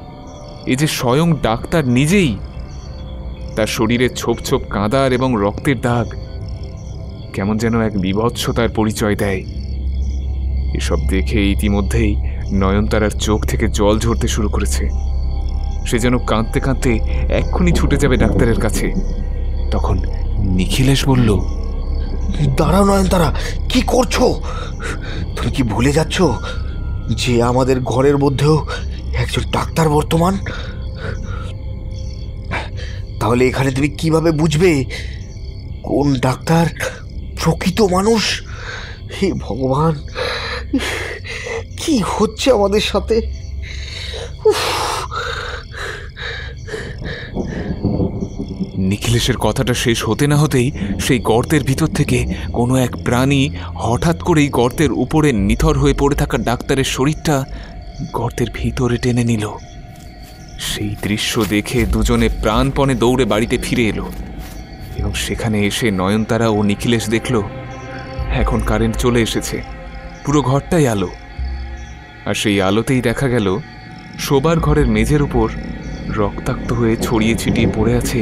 এ যে স্বয়ং ডাক্তার নিজেই। তার শরীরে ছোপ ছোপ কাঁদার এবং রক্তের দাগ কেমন যেন এক বীভৎসতার পরিচয় দেয়। এসব দেখে ইতিমধ্যেই নয়নতারার চোখ থেকে জল ঝরতে শুরু করেছে। সে যেন কাঁদতে কাঁদতে এক্ষুনি ছুটে যাবে ডাক্তারের কাছে। তখন নিখিলেশ বলল, দাঁড়াও নয়নতারা, কি করছো? তুমি কি ভুলে যাচ্ছ যে আমাদের ঘরের মধ্যেও একজন ডাক্তার বর্তমান? তাহলে এখানে তুমি কিভাবে বুঝবে কোন ডাক্তার প্রকৃত মানুষ? হে ভগবান, কি হচ্ছে আমাদের সাথে? নিখিলেশের কথাটা শেষ হতে না হতেই সেই গর্তের ভিতর থেকে কোনো এক প্রাণী হঠাৎ করেই গর্তের উপরে নিথর হয়ে পড়ে থাকা ডাক্তারের শরীরটা গর্তের ভিতরে টেনে নিল। সেই দৃশ্য দেখে দুজনে প্রাণপণে দৌড়ে বাড়িতে ফিরে এলো এবং সেখানে এসে নয়নতারা ও নিখিলেশ দেখল এখন কারেন্ট চলে এসেছে, পুরো ঘরটাই আলো। আর সেই আলোতেই দেখা গেল শোবার ঘরের মেঝের উপর রক্তাক্ত হয়ে ছড়িয়ে ছিটিয়ে পড়ে আছে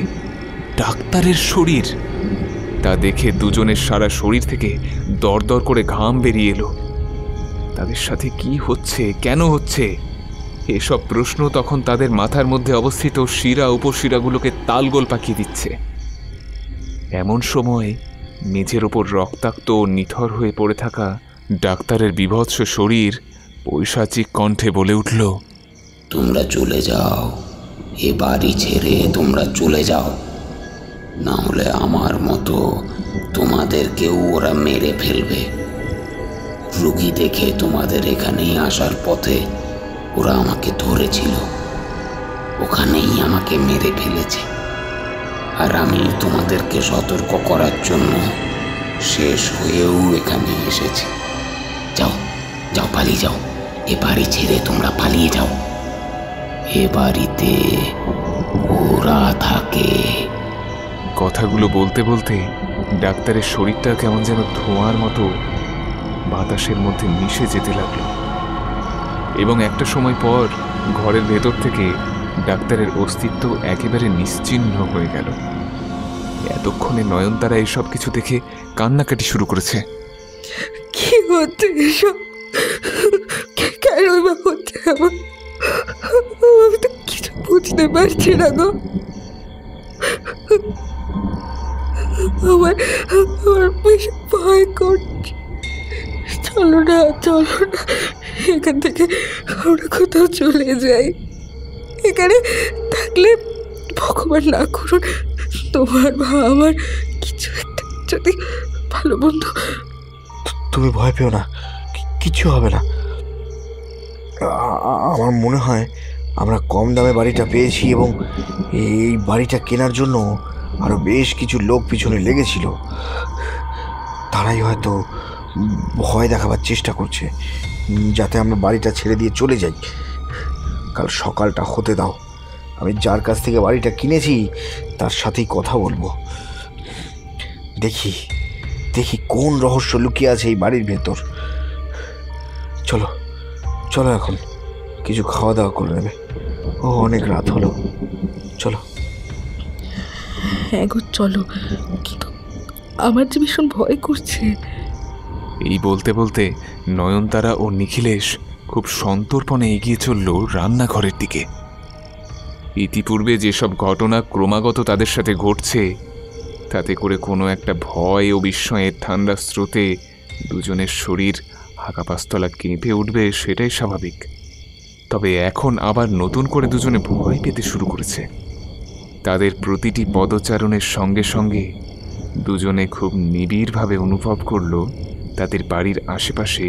ডাক্তারের শরীর। তা দেখে দুজনের সারা শরীর থেকে দরদর করে ঘাম বেরিয়ে এলো। তাদের সাথে কি হচ্ছে, কেন হচ্ছে, এসব প্রশ্ন তখন তাদের মাথার মধ্যে অবস্থিত শিরা উপশিরাগুলোকে তালগোল পাকিয়ে দিচ্ছে। এমন সময় মেঝের ওপর রক্তাক্ত ও নিথর হয়ে পড়ে থাকা ডাক্তারের বীভৎস শরীর পৈশাচিক কণ্ঠে বলে উঠল, তোমরা চলে যাও, এ বাড়ি ছেড়ে তোমরা চলে যাও, না হলে আমার মতো তোমাদেরকেও ওরা মেরে ফেলবে। রুগী দেখে তোমাদের এখানেই আসার পথে ওরা আমাকে ধরেছিল, ওখানেই আমাকে মেরে ফেলেছে। আর আমি তোমাদেরকে সতর্ক করার জন্য শেষ হয়েও এখানে এসেছি। যাও যাও, পালিয়ে যাও, এ বাড়ি ছেড়ে তোমরা পালিয়ে যাও। এ বাড়িতে ওরা থাকে। কথাগুলো বলতে বলতে ডাক্তারের শরীরটা কেমন যেন ধোঁয়ার মতো বাতাসের মধ্যে মিশে যেতে লাগলো এবং একটা সময় পর ঘরের ভেতর থেকে ডাক্তারের অস্তিত্ব একেবারে নিশ্চিহ্ন হয়ে গেল। এতক্ষণে নয়নতারা এসব কিছু দেখে কান্নাকাটি শুরু করেছে। কি হচ্ছে এসব? কেন বা হচ্ছে? আমি তো কিছু বুঝতে পারছি না গো। আমার বেশ ভয় করছে। চলো না, এখান থেকে আমরা কোথাও চলে যাই। এখানে থাকলে ভগবান না করুন তোমার বা আমার কিছু একটা যদি ভালো বন্ধু। তুমি ভয় পেও না, কিচ্ছু হবে না। আমার মনে হয় আমরা কম দামে বাড়িটা পেয়েছি এবং এই বাড়িটা কেনার জন্য আরও বেশ কিছু লোক পিছনে লেগেছিল। তারাই হয়তো ভয় দেখাবার চেষ্টা করছে যাতে আমরা বাড়িটা ছেড়ে দিয়ে চলে যাই। কাল সকালটা হতে দাও, আমি যার কাছ থেকে বাড়িটা কিনেছি তার সাথেই কথা বলবো। দেখি কোন রহস্য লুকিয়ে আছে এই বাড়ির ভেতর। চলো চলো, এখন কিছু খাওয়া দাওয়া করে নেবে। ও অনেক রাত হলো, চলো। হ্যাঁ গো চলো, কিন্তু আমার যে ভীষণ ভয় করছে। এই বলতে বলতে নয়নতারা ও নিখিলেশ খুব সন্তর্পণে এগিয়ে চলল রান্নাঘরের দিকে। ইতিপূর্বে যেসব ঘটনা ক্রমাগত তাদের সাথে ঘটছে তাতে করে কোনো একটা ভয় ও বিস্ময়ের ঠান্ডা স্রোতে দুজনের শরীর হাঁকাপাস্তলা কেঁপে উঠবে, সেটাই স্বাভাবিক। তবে এখন আবার নতুন করে দুজনে ভয় পেতে শুরু করেছে। তাদের প্রতিটি পদচারণের সঙ্গে সঙ্গে দুজনে খুব নিবিড়ভাবে অনুভব করল তাদের বাড়ির আশেপাশে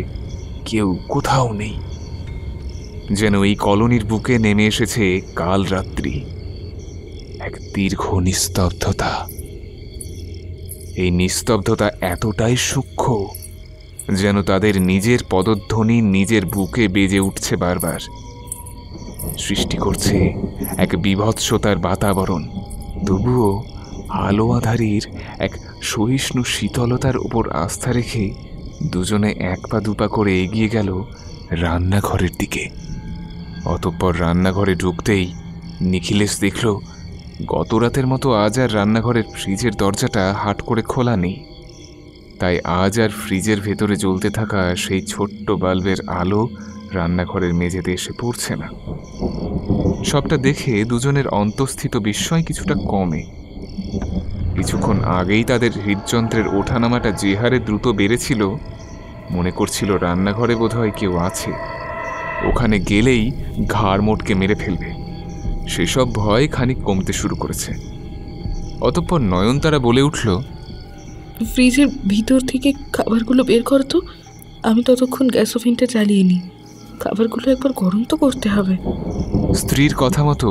কেউ কোথাও নেই। যেন এই কলোনির বুকে নেমে এসেছে কাল রাত্রি, এক দীর্ঘ নিস্তব্ধতা। এই নিস্তব্ধতা এতটাই সূক্ষ্ম যেন তাদের নিজের পদধ্বনি নিজের বুকে বেজে উঠছে বারবার, সৃষ্টি করছে এক বীভৎসতার বাতাবরণ। তবুও আলো আধারির এক সহিষ্ণু শীতলতার উপর আস্থা রেখে দুজনে এক পা দুপা করে এগিয়ে গেল রান্নাঘরের দিকে। অতঃপর রান্নাঘরে ঢুকতেই নিখিলেশ দেখল গত রাতের মতো আজ আর রান্নাঘরের ফ্রিজের দরজাটা হাট করে খোলা নেই। তাই আজ আর ফ্রিজের ভেতরে জ্বলতে থাকা সেই ছোট্ট বাল্বের আলো রান্নাঘরের মেঝেতে এসে পড়ছে না। সবটা দেখে দুজনের অন্তঃস্থিত বিস্ময় কিছুটা কমে। কিছুক্ষণ আগেই তাদের হৃদযন্ত্রের ওঠানামাটা যে হারে দ্রুত বেড়েছিল, মনে করছিল রান্নাঘরে বোধহয় কেউ আছে, ওখানে গেলেই ঘাড় মোটকে মেরে ফেলবে। সেসব ভয় খানিক কমতে শুরু করেছে। অতঃপর নয়নতারা বলে উঠল, ফ্রিজের ভিতর থেকে খাবারগুলো বের কর তো। আমি ততক্ষণ গ্যাস ওভেনটা জ্বালিয়ে নিই। খাবারগুলো একবার গরম তো করতে হবে। স্ত্রীর কথা মতো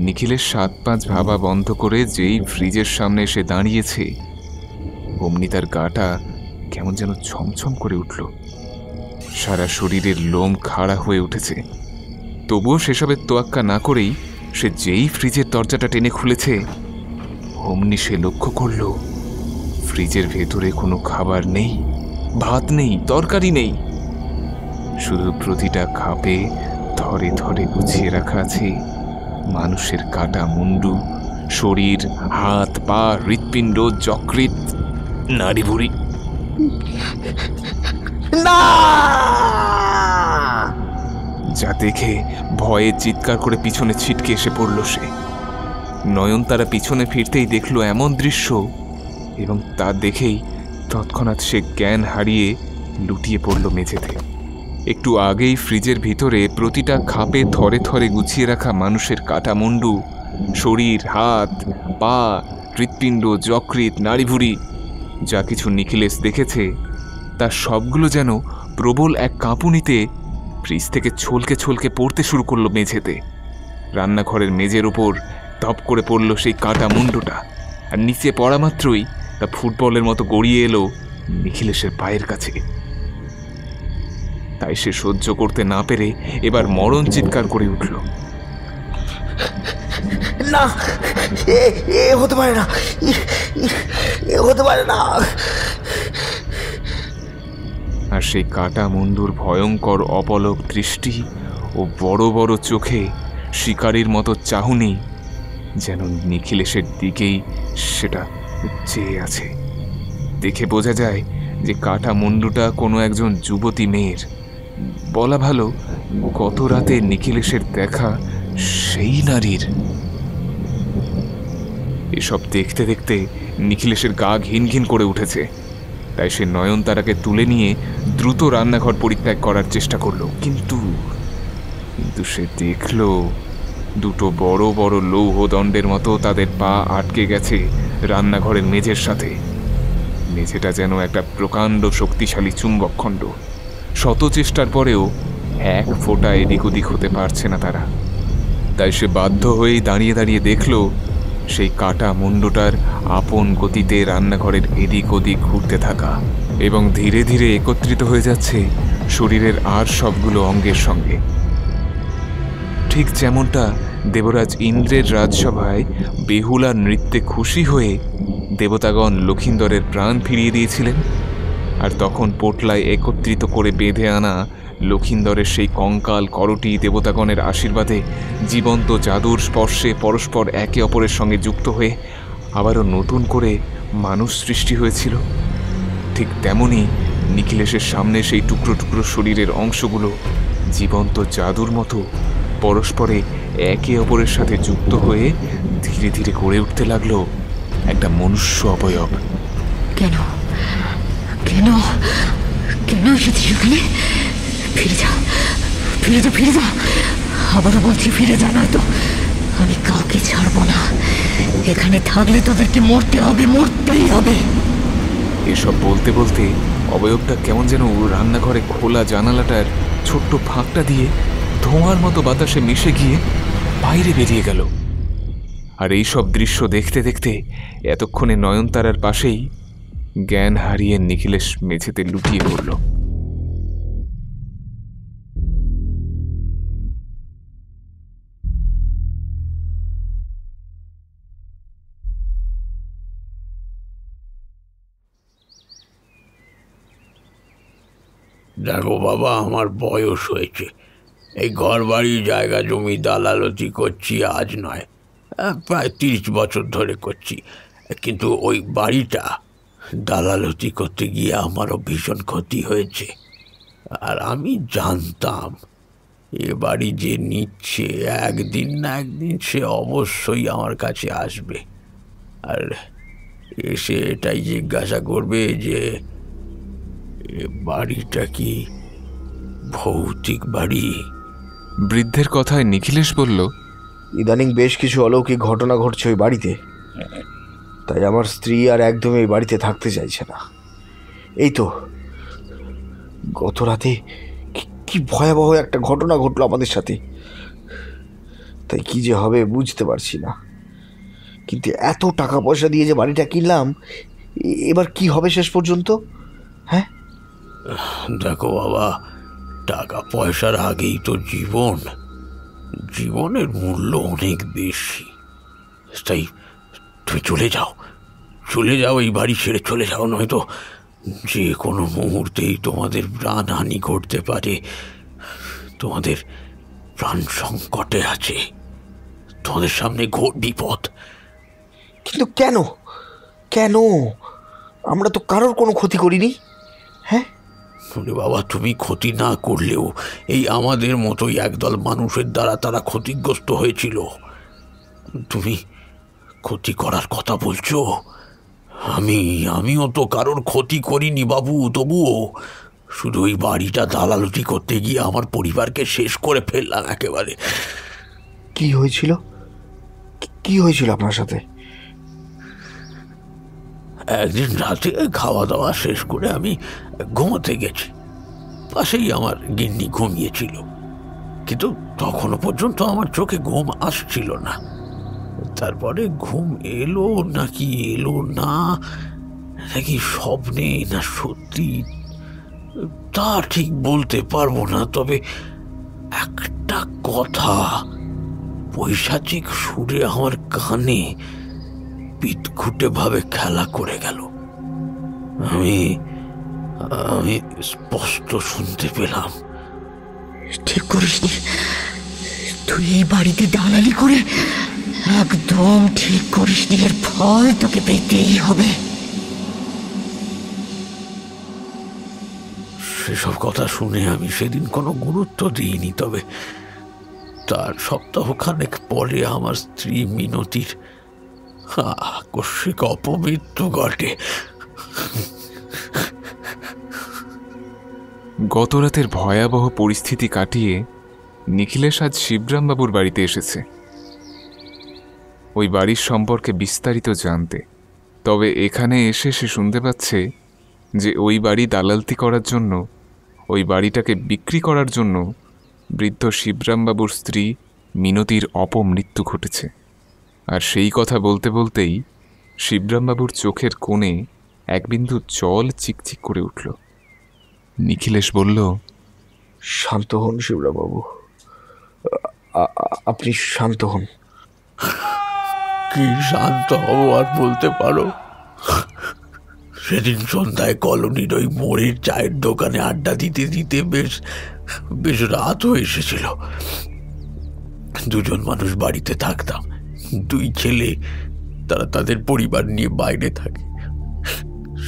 নিখিলের 7-5 ভাবা বন্ধ করে যেই ফ্রিজের সামনে এসে দাঁড়িয়েছে, অমনি তার গাটা কেমন যেন ছমছম করে উঠল। সারা শরীরের লোম খাড়া হয়ে উঠেছে। তবুও সেসবের তোয়াক্কা না করেই সে যেই ফ্রিজের দরজাটা টেনে খুলেছে, অমনি সে লক্ষ্য করল ফ্রিজের ভেতরে কোনো খাবার নেই, ভাত নেই, তরকারি নেই। শুধু প্রতিটা খাপে ধরে ধরে গুছিয়ে রাখা আছে মানুষের কাটা মুন্ডু, শরীর, হাত পা, হৃৎপিণ্ড, যকৃৎ, নাড়ি ভুড়ি। যা দেখে ভয়ে চিৎকার করে পিছনে ছিটকে এসে পড়ল সে। নয়নতারা পিছনে ফিরতেই দেখল এমন দৃশ্য, এবং তা দেখেই তৎক্ষণাৎ সে জ্ঞান হারিয়ে লুটিয়ে পড়ল মেঝেতে। একটু আগেই ফ্রিজের ভিতরে প্রতিটা খাপে থরে থরে গুছিয়ে রাখা মানুষের কাটা মুন্ডু, শরীর, হাত পা, হৃৎপিণ্ড, যকৃৎ, নাড়িভুড়ি, যা কিছু নিখিলেশ দেখেছে তার সবগুলো যেন প্রবল এক কাঁপুনিতে ফ্রিজ থেকে ছলকে ছলকে পড়তে শুরু করলো মেঝেতে। রান্নাঘরের মেঝের ওপর ধপ করে পড়ল সেই কাটা মুন্ডুটা, আর নিচে পড়া মাত্রই তা ফুটবলের মতো গড়িয়ে এলো নিখিলেশের পায়ের কাছে। তাই সে সহ্য করতে না পেরে এবার মরণ চিৎকার করে উঠল, না, এ হতে পারে না, এ হতে পারে না। আর সেই কাটা মুন্ডুর ভয়ঙ্কর অপলক দৃষ্টি ও বড় বড় চোখে শিকারীর মতো চাহনি যেন নিখিলেশের দিকেই সেটা চেয়ে আছে। দেখে বোঝা যায় যে কাটা মুন্ডুটা কোনো একজন যুবতী মেয়ের, বলা ভালো গত রাতে নিখিলেশের দেখা সেই নারীর। এসব দেখতে দেখতে নিখিলেশের গা ঘিন ঘিন করে উঠেছে। তাই সে নয়নতারাকে তুলে নিয়ে দ্রুত রান্নাঘর পরিত্যাগ করার চেষ্টা করলো, কিন্তু সে দেখল দুটো বড় বড় লৌহদণ্ডের মতো তাদের পা আটকে গেছে রান্নাঘরের মেঝের সাথে। মেঝেটা যেন একটা প্রকাণ্ড শক্তিশালী চুম্বকখণ্ড। শত চেষ্টার পরেও এক ফোঁটা এদিক ওদিক হতে পারছে না তারা। তাই সে বাধ্য হয়েই দাঁড়িয়ে দাঁড়িয়ে দেখল সেই কাটা মুন্ডুটার আপন গতিতে রান্নাঘরের এদিক ওদিক ঘুরতে থাকা, এবং ধীরে ধীরে একত্রিত হয়ে যাচ্ছে শরীরের আর সবগুলো অঙ্গের সঙ্গে। ঠিক যেমনটা দেবরাজ ইন্দ্রের রাজসভায় বেহুলার নৃত্যে খুশি হয়ে দেবতাগণ লক্ষিন্দরের প্রাণ ফিরিয়ে দিয়েছিলেন, আর তখন পোটলায় একত্রিত করে বেঁধে আনা লক্ষিন্দরের সেই কঙ্কাল করটি দেবতাগণের আশীর্বাদে জীবন্ত জাদুর স্পর্শে পরস্পর একে অপরের সঙ্গে যুক্ত হয়ে আবারও নতুন করে মানুষ সৃষ্টি হয়েছিল, ঠিক তেমনই নিখিলেশের সামনে সেই টুকরো টুকরো শরীরের অংশগুলো জীবন্ত জাদুর মতো পরস্পরে একে অপরের সাথে যুক্ত হয়ে ধীরে ধীরে গড়ে উঠতে লাগলো একটা মনুষ্য অবয়ব। কেন কেন কেন এসেছিস ওখানে? ফিরে যা, ফিরে যা, ফিরে যা, আবারও বলছি ফিরে যা, নয়তো আমি কাউকে ছাড়বো না। এখানে থাকলে তোদেরকে মরতে হবে, মরতেই হবে। এসব বলতে বলতে অবয়বটা কেমন যেন রান্নাঘরে খোলা জানালাটার ছোট্ট ফাঁকটা দিয়ে ধোঁয়ার মতো বাতাসে মিশে গিয়ে বাইরে বেরিয়ে গেল। আর এই সব দৃশ্য দেখতে দেখতে এতক্ষণে নয়নতারার পাশেই জ্ঞান হারিয়ে নিখিলেশ মেঝেতে লুটিয়ে পড়ল। দেখো বাবা, আমার বয়স হয়েছে। এই ঘর বাড়ি জায়গা জমি দালালতি করছি আজ নয়, প্রায় 30 বছর ধরে করছি, কিন্তু ওই বাড়িটা দালালতি করতে গিয়ে আমারও ভীষণ ক্ষতি হয়েছে। আর আমি জানতাম এ বাড়ি যে নিচ্ছে একদিন না একদিন সে অবশ্যই আমার কাছে আসবে, আর এসে এটাই জিজ্ঞাসা করবে যে এ বাড়িটা কি ভৌতিক বাড়ি। বৃদ্ধের কথায় নিখিলেশ বলল, ইদানিং বেশ কিছু অলৌকিক ঘটনা ঘটছে ওই বাড়িতে, তাই আমার স্ত্রী আর একদমই এই বাড়িতে থাকতে চাইছে না। এই তো গত রাতে কি ভয়াবহ একটা ঘটনা ঘটলো আমাদের সাথে, তাই কি যে হবে বুঝতে পারছি না। কিন্তু এত টাকা পয়সা দিয়ে যে বাড়িটা কিনলাম, এবার কি হবে শেষ পর্যন্ত? হ্যাঁ দেখো বাবা, টাকা পয়সার আগেই তো জীবন, জীবনের মূল্য অনেক বেশি। তাই তুমি চলে যাও, এই বাড়ি ছেড়ে চলে যাও, নয়তো যে কোনো মুহূর্তেই তোমাদের প্রাণহানি ঘটতে পারে। তোমাদের প্রাণ সংকটে আছে, তোমাদের সামনে ঘোর বিপদ। কিন্তু কেন কেন? আমরা তো কারোর কোনো ক্ষতি করিনি। হ্যাঁ বাবা, তুমি ক্ষতি না করলেও এই আমাদের মতোই একদল মানুষের দ্বারা তারা ক্ষতিগ্রস্ত হয়েছিল। তুমি ক্ষতি করার কথা বলছো? আমিও তো কারোর ক্ষতি করিনি বাবু, তবুও শুধু ওই বাড়িটা দালালতি করতে গিয়ে আমার পরিবারকে শেষ করে ফেললাম একেবারে। কি হয়েছিল আপনার সাথে? একদিন রাতে খাওয়া দাওয়া শেষ করে আমি ঘুমোতে গেছি, পাশেই আমার গিন্নি ঘুমিয়েছিল, কিন্তু তখনও পর্যন্ত আমার চোখে ঘুম আসছিল না। তারপরে ঘুম এলো নাকি এলো না, নাকি স্বপ্নে না সত্যি তা ঠিক বলতে পারবো না, তবে একটা কথা পৈশাচিক সুরে আমার কানে পিটখুটে ভাবে খেলা করে গেল। আমি স্পষ্ট শুনতে পেলাম, ঠিক করিসনি, তুই এই বাড়িতে দালালি করে একদম ঠিক করিসনি, এর ফল তোকে পেতেই হবে। সেসব কথা শুনে আমি সেদিন কোনো গুরুত্ব দিইনি, তবে তার সপ্তাহখানেক পরে আমার স্ত্রী মিনতির আকস্মিক অপমৃত্যু ঘটে। গতরাতের ভয়াবহ পরিস্থিতি কাটিয়ে নিখিলেশ আজ শিবরামবাবুর বাড়িতে এসেছে ওই বাড়ির সম্পর্কে বিস্তারিত জানতে। তবে এখানে এসে সে শুনতে পাচ্ছে যে ওই বাড়ি দালালতি করার জন্য, ওই বাড়িটাকে বিক্রি করার জন্য বৃদ্ধ শিবরামবাবুর স্ত্রী মিনতির অপমৃত্যু ঘটেছে। আর সেই কথা বলতে বলতেই শিবরামবাবুর চোখের কোণে এক বিন্দু জল চিকচিক করে উঠল। নিখিলেশ বলল, শান্ত হন শিবরামবাবু, আপনি শান্ত হন। কি শান্ত হবো আর বলতে পারো? সেদিন সন্ধ্যায় কলোনির ওই মোড়ের চায়ের দোকানে আড্ডা দিতে দিতে বেশ রাত হয়ে এসেছিল। দুজন মানুষ বাড়িতে থাকতাম, দুই ছেলে, তারা তাদের পরিবার নিয়ে বাইরে থাকে।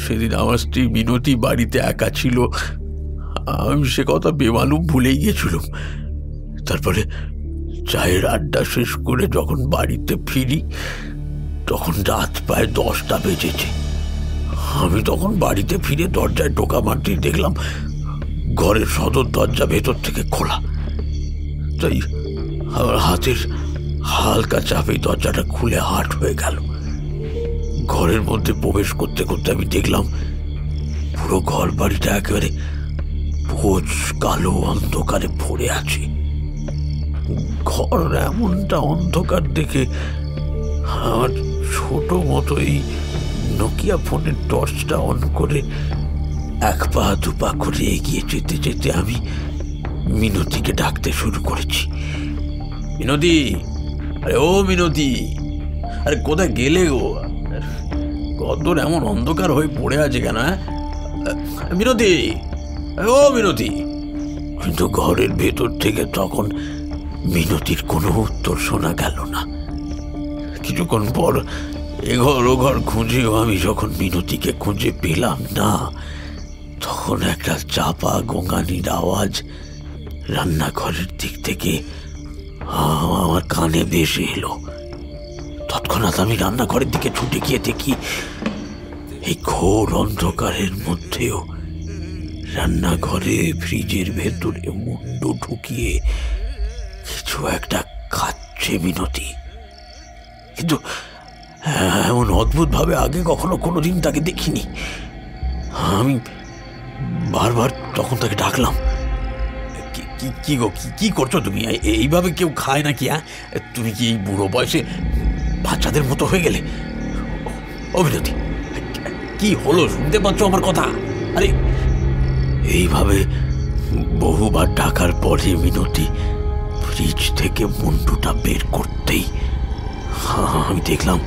সেদিন আমার স্ত্রী মিনতি বাড়িতে একা ছিল, আমি সে কথা বেমালুম ভুলেই গিয়েছিলাম। তারপরে চায়ের আড্ডা শেষ করে যখন বাড়িতে ফিরি তখন রাত প্রায় 10টা বেজেছে। আমি তখন বাড়িতে ফিরে দরজায় টোকা মারতেই দেখলাম ঘরের সদর দরজা ভেতর থেকে খোলা। তাই আমার হাতের হালকা চাপে দরজাটা খুলে হাট হয়ে গেল। ঘরের মধ্যে প্রবেশ করতে করতে আমি দেখলাম পুরো ঘর বাড়িটা একেবারে ভোজ কালো অন্ধকারে ভরে আছে। ঘর এমনটা অন্ধকার দেখে আমার ছোট মতো এই নোকিয়া ফোনের টর্চটা অন করে এক পা দুপা করে এগিয়ে যেতে যেতে আমি মিনতিকে ডাকতে শুরু করেছি। মিনতি, আরে ও মিনতি, আরে কোথায় গেলে গো? কতদূর এমন অন্ধকার হয়ে পড়ে আছে কেন? মিনতি, ও মিনতি। কিন্তু ঘরের ভেতর থেকে তখন মিনতির কোনো উত্তর শোনা গেল না। কিছুক্ষণ পর এঘর ওঘর খুঁজেও আমি যখন মিনতিকে খুঁজে পেলাম না, তখন একটা চাপা গোঙানির আওয়াজ রান্নাঘরের দিক থেকে আমার কানে ভেসে এলো। তৎক্ষণাৎ আমি রান্নাঘরের দিকে ছুটে গিয়ে দেখি এই ঘোর অন্ধকারের মধ্যেও রান্নাঘরে ফ্রিজের ভেতরে মুন্ডু ঢুকিয়ে কিছু একটা খাচ্ছে মিনতি। কিন্তু এমন অদ্ভুতভাবে আগে কখনো কোনোদিন তাকে দেখিনি। আমি বারবার তখন তাকে ডাকলাম, কি গো, কি করছো তুমি? এইভাবে কেউ খায় নাকি? হ্যাঁ, তুমি কি এই বুড়ো বয়সে বাচ্চাদের মতো হয়ে গেলে? অভিনতি, কি হলো? শুনতে পাচ্ছ আমার কথা? আরে এইভাবে বহুবার ডাকার পরে মিনতি ফ্রিজ থেকে মুন্ডুটা বের করতেই আমি দেখলাম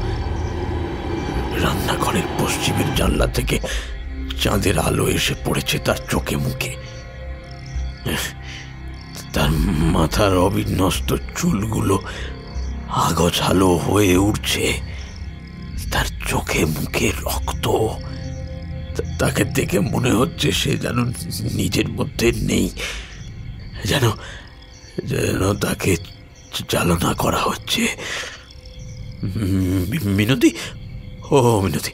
রান্নাঘরের পশ্চিমের জানলা থেকে চাঁদের আলো এসে পড়েছে তার চোখে মুখে। তার মাথার অবিন্যস্ত চুলগুলো আগোছালো হয়ে উঠছে, তার চোখে মুখে রক্ত। তাকে দেখে মনে হচ্ছে সে যেন নিজের মধ্যে নেই, যেন তাকে চালনা করা হচ্ছে। মিনতি, ও মিনতি,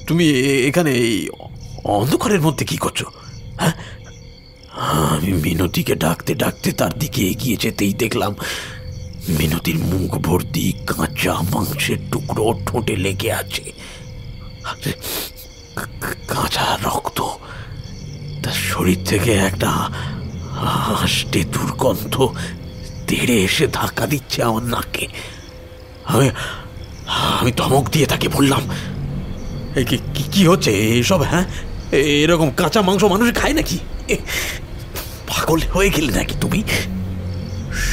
তুমি এখানে এই অন্ধকারের মধ্যে কি করছো? হ্যাঁ, আমি মিনতিকে ডাকতে ডাকতে তার দিকে এগিয়ে যেতেই দেখলাম মিনতির মুখ ভর্তি কাঁচা মাংসের টুকরো ঠোঁটে লেগে আছে, কাঁচা রক্ত। তার শরীর থেকে একটা আষ্টে দুর্গন্ধ তেড়ে এসে ধাক্কা দিচ্ছে আমার নাকে। আমি ধমক দিয়ে তাকে বললাম, কি হচ্ছে এসব? হ্যাঁ, এরকম কাঁচা মাংস মানুষ খায় নাকি? পাগল হয়ে গেলে নাকি তুমি?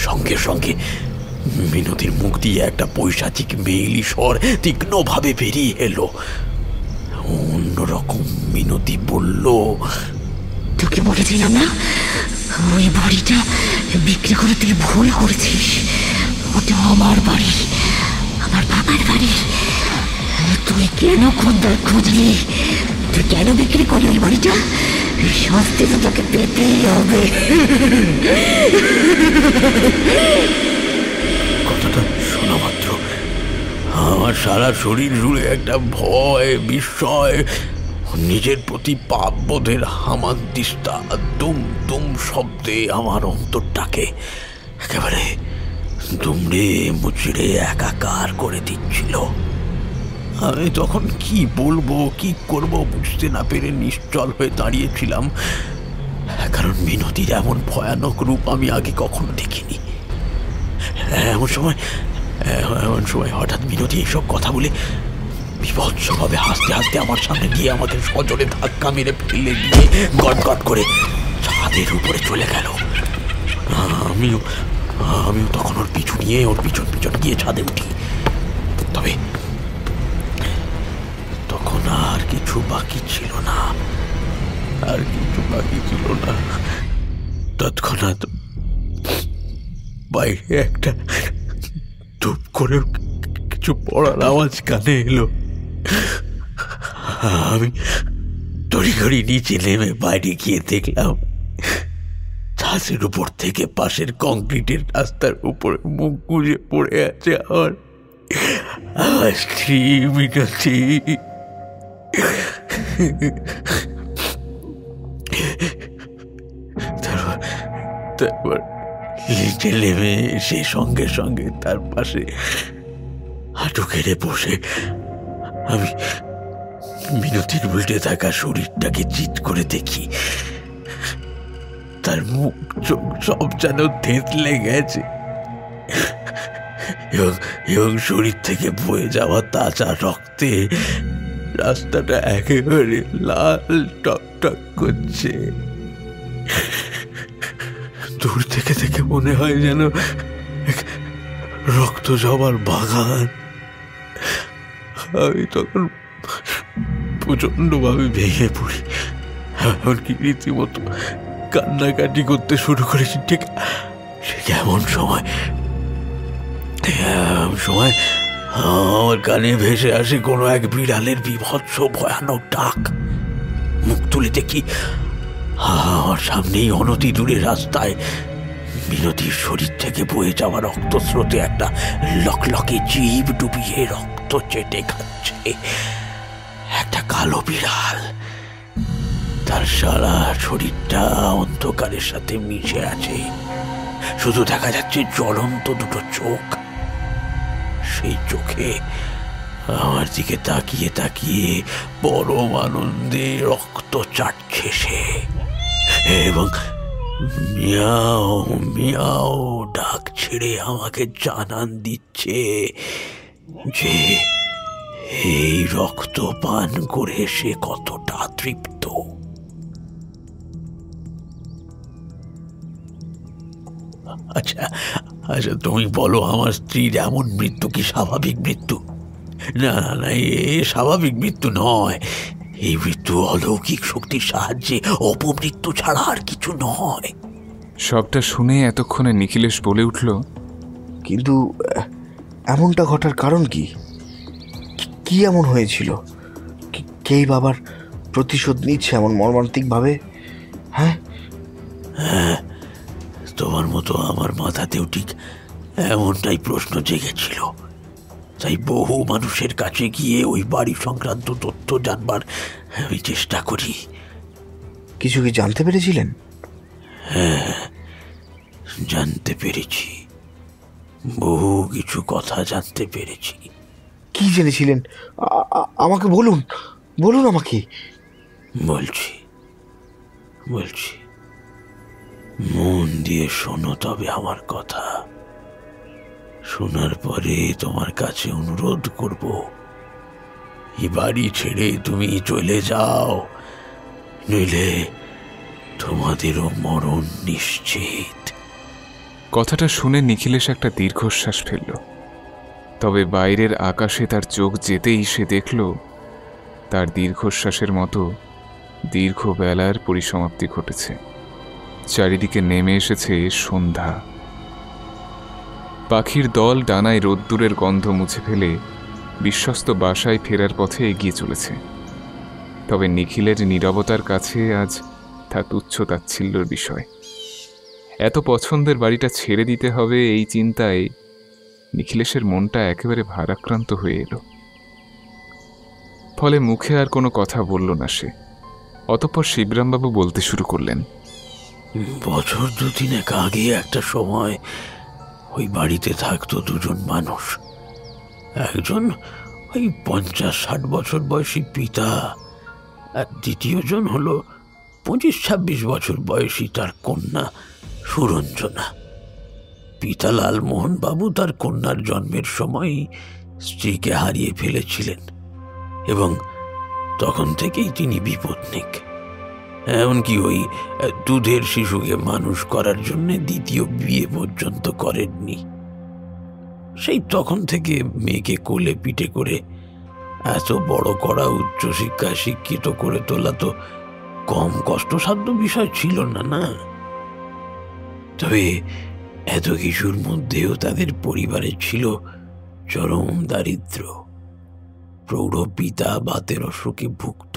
সঙ্গে সঙ্গে মিনতির মুখ দিয়ে একটা পৈশাচিক মেইলি স্বর তীক্ষ্ণভাবে বেরিয়ে এলো। অন্যরকম মিনতি বলল, তোকে বলেছিলাম না ওই বাড়িটা বিক্রি করে তুই ভুল করেছিস। ওটা আমার বাড়ি, আমার বাবার বাড়ি। তুই কেন খুঁজলি? তুই কেন বিক্রি করলি ওই বাড়িটা? শাস্তি তো তোকে পেতেই হবে। কথাটা শোনা মাত্র আমার সারা শরীর জুড়ে একটা ভয়, বিস্ময়, নিজের প্রতি পাপবোধের হামানদিস্তা দুম দুম শব্দে আমার অন্তরটাকে একেবারে দুমড়ে মুচড়ে একাকার করে দিচ্ছিল। আমি তখন কি বলবো, কি করব বুঝতে না পেরে নিশ্চল হয়ে দাঁড়িয়েছিলাম, কারণ মিনতির এমন ভয়ানক রূপ আমি আগে কখনো দেখিনি। এমন সময় হঠাৎ মিনতি এইসব কথা বলে বিভৎসভাবে হাসতে হাসতে আমার সামনে গিয়ে আমাকে সজোরে ধাক্কা মেরে ফেলে দিয়ে গট গট করে ছাদের উপরে চলে গেল। আমিও তখন ওর পিছন পিছন গিয়ে ছাদে উঠি। তবে তখন আর কিছু বাকি ছিল না। তৎক্ষণাৎ বাইরে একটা ধূপ করে কিছু পড়ার আওয়াজ কানে এলো। আমি তড়িঘড়ি নিচে নেমে বাইরে গিয়ে দেখলাম ছাদের উপর থেকে পাশের কংক্রিটের রাস্তার উপরে মুখ গুঁজে পড়ে আছে আমার স্ত্রী মিনতি। তারপর নিচে নেমে সে সঙ্গে সঙ্গে তার পাশে হাঁটু কেড়ে বসে আমি মিনতির উল্টে থাকা শরীরটাকে চিৎ করে দেখি। তার মুখ চোখ সব যেন থেঁতলে গেছে এবং শরীর থেকে বয়ে যাওয়া তাজা রক্তে রাস্তাটা একেবারে লাল টকটক করছে। দূর থেকে থেকে মনে হয় যেন রক্ত জবার বাগান। আমি তখন প্রচন্ডভাবে ভেঙে পড়ি, এমনকি রীতিমতো কান্নাকাটি করতে শুরু করেছি। ঠিক এমন সময় আমার কানে ভেসে আসে কোনো এক বিড়ালের বিভৎস ভয়ানক ডাক। মুখ তুলে দেখি আমার সামনেই অনতি দূরে রাস্তায় মিনতির শরীর থেকে বয়ে যাওয়া রক্তস্রোতে একটা লকলকে জীব ডুবিয়ে রক্ত চেটে খাচ্ছে একটা কালো বিড়াল। তার সারা শরীরটা অন্ধকারের সাথে মিশে আছে, শুধু দেখা যাচ্ছে জ্বলন্ত দুটো চোখ। সেই চোখে আমার দিকে তাকিয়ে তাকিয়ে পরম আনন্দে রক্ত চাটছে সে, এবং মিয়াও মিয়াও ডাক ছেড়ে আমাকে জানান দিচ্ছে যে এই রক্ত পান করে সে কতটা তৃপ্ত। আচ্ছা আচ্ছা, তুমি বলো, আমার স্ত্রীর এমন মৃত্যু কি স্বাভাবিক মৃত্যু? না না না, এ স্বাভাবিক মৃত্যু নয়। এই মৃত্যু অলৌকিক শক্তির সাহায্যে অপমৃত্যু ছাড়া আর কিছু নয়। সবটা শুনে এতক্ষণে নিখিলেশ বলে উঠল, কিন্তু এমনটা ঘটার কারণ কি? কি এমন হয়েছিল? কেই বাবার প্রতিশোধ নিচ্ছে এমন মর্মান্তিকভাবে? হ্যাঁ, তোমার মতো আমার মাথাতেও ঠিক এমনটাই প্রশ্ন জেগেছিল। তাই বহু মানুষের কাছে গিয়ে ওই বাড়ি সংক্রান্ত তথ্য জানবার আমি চেষ্টা করি। কিছু কি জানতে পেরেছিলেন? হ্যাঁ, জানতে পেরেছি, বহু কিছু কথা জানতে পেরেছি। কি জেনেছিলেন? আমাকে বলুন, বলুন আমাকে। বলছি বলছি, মন দিয়ে শোনো তবে আমার কথা। শোনার পরে তোমার কাছে অনুরোধ করব, এই বাড়ি ছেড়ে তুমি চলে যাও, নইলে তোমাদেরও মরণ নিশ্চিত। কথাটা শুনে নিখিলেশ একটা দীর্ঘশ্বাস ফেলল। তবে বাইরের আকাশে তার চোখ যেতেই সে দেখল তার দীর্ঘশ্বাসের মতো দীর্ঘ বেলার পরিসমাপ্তি ঘটেছে। চারিদিকে নেমে এসেছে সন্ধ্যা। পাখির দল ডানায় রোদ্দুরের গন্ধ মুছে ফেলে বিশ্বস্ত বাসায় ফেরার পথে এগিয়ে চলেছে। তবে নিখিলের নীরবতার কাছে আজ তা তুচ্ছ তাচ্ছিল্যর বিষয়। এত পছন্দের বাড়িটা ছেড়ে দিতে হবে এই চিন্তায় নিখিলেশের মনটা একেবারে ভারাক্রান্ত হয়ে এলো। ফলে মুখে আর কোনো কথা বলল না সে। অতঃপর শিবরামবাবু বলতে শুরু করলেন, বছর দুদিনেক আগে একটা সময় ওই বাড়িতে থাকতো দুজন মানুষ। একজন ওই 50-60 বছর বয়সী পিতা, আর দ্বিতীয়জন হলো 25-26 বছর বয়সী তার কন্যা সুরঞ্জনা। পিতা লালমোহন বাবু তার কন্যার জন্মের সময় স্ত্রীকে হারিয়ে ফেলেছিলেন এবং তখন থেকেই তিনি বিপত্নিক। এমনকি ওই দুধের শিশুকে মানুষ করার জন্য দ্বিতীয় বিয়ে পর্যন্ত করেননি। সেই তখন থেকে মেয়েকে কোলে পিঠে করে এত বড় করা, উচ্চশিক্ষায় শিক্ষিত করে তোলা তো কম কষ্টসাধ্য বিষয় ছিল না, না? তবে এত কিছুর মধ্যেও তাদের পরিবারে ছিল চরম দারিদ্র। প্রৌঢ় পিতা বাতের অসুখে ভুগত,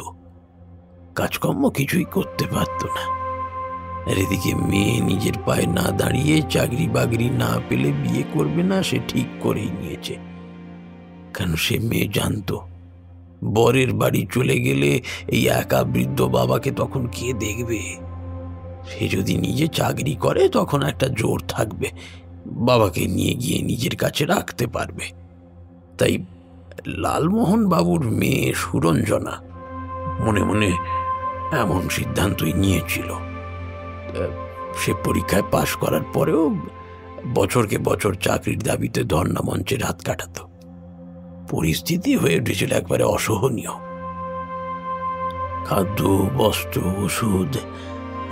কাজকর্ম কিছুই করতে পারত না। আর এদিকে মেয়ে নিজের পায়ে না দাঁড়িয়ে চাকরি বাকরি না পেলে বিয়ে করবে না সে ঠিক করেই নিয়েছে। কেন সে মেয়ে জানতো বরের বাড়ি চলে গেলে এই একা বৃদ্ধ বাবাকে তখন কে দেখবে। সে যদি নিজে চাকরি করে তখন একটা জোর থাকবে, বাবাকে নিয়ে গিয়ে নিজের কাছে রাখতে পারবে। তাই লালমোহন বাবুর মেয়ে সুরঞ্জনা মনে মনে এমন সিদ্ধান্তই নিয়েছিল। সে পরীক্ষায় পাশ করার পরেও বছরকে বছর চাকরির দাবিতে ধর্ণা মঞ্চে রাত কাটাত। পরিস্থিতি হয়ে উঠেছিল একবারে অসহনীয়। খাদ্য, বস্ত্র, ওষুধ,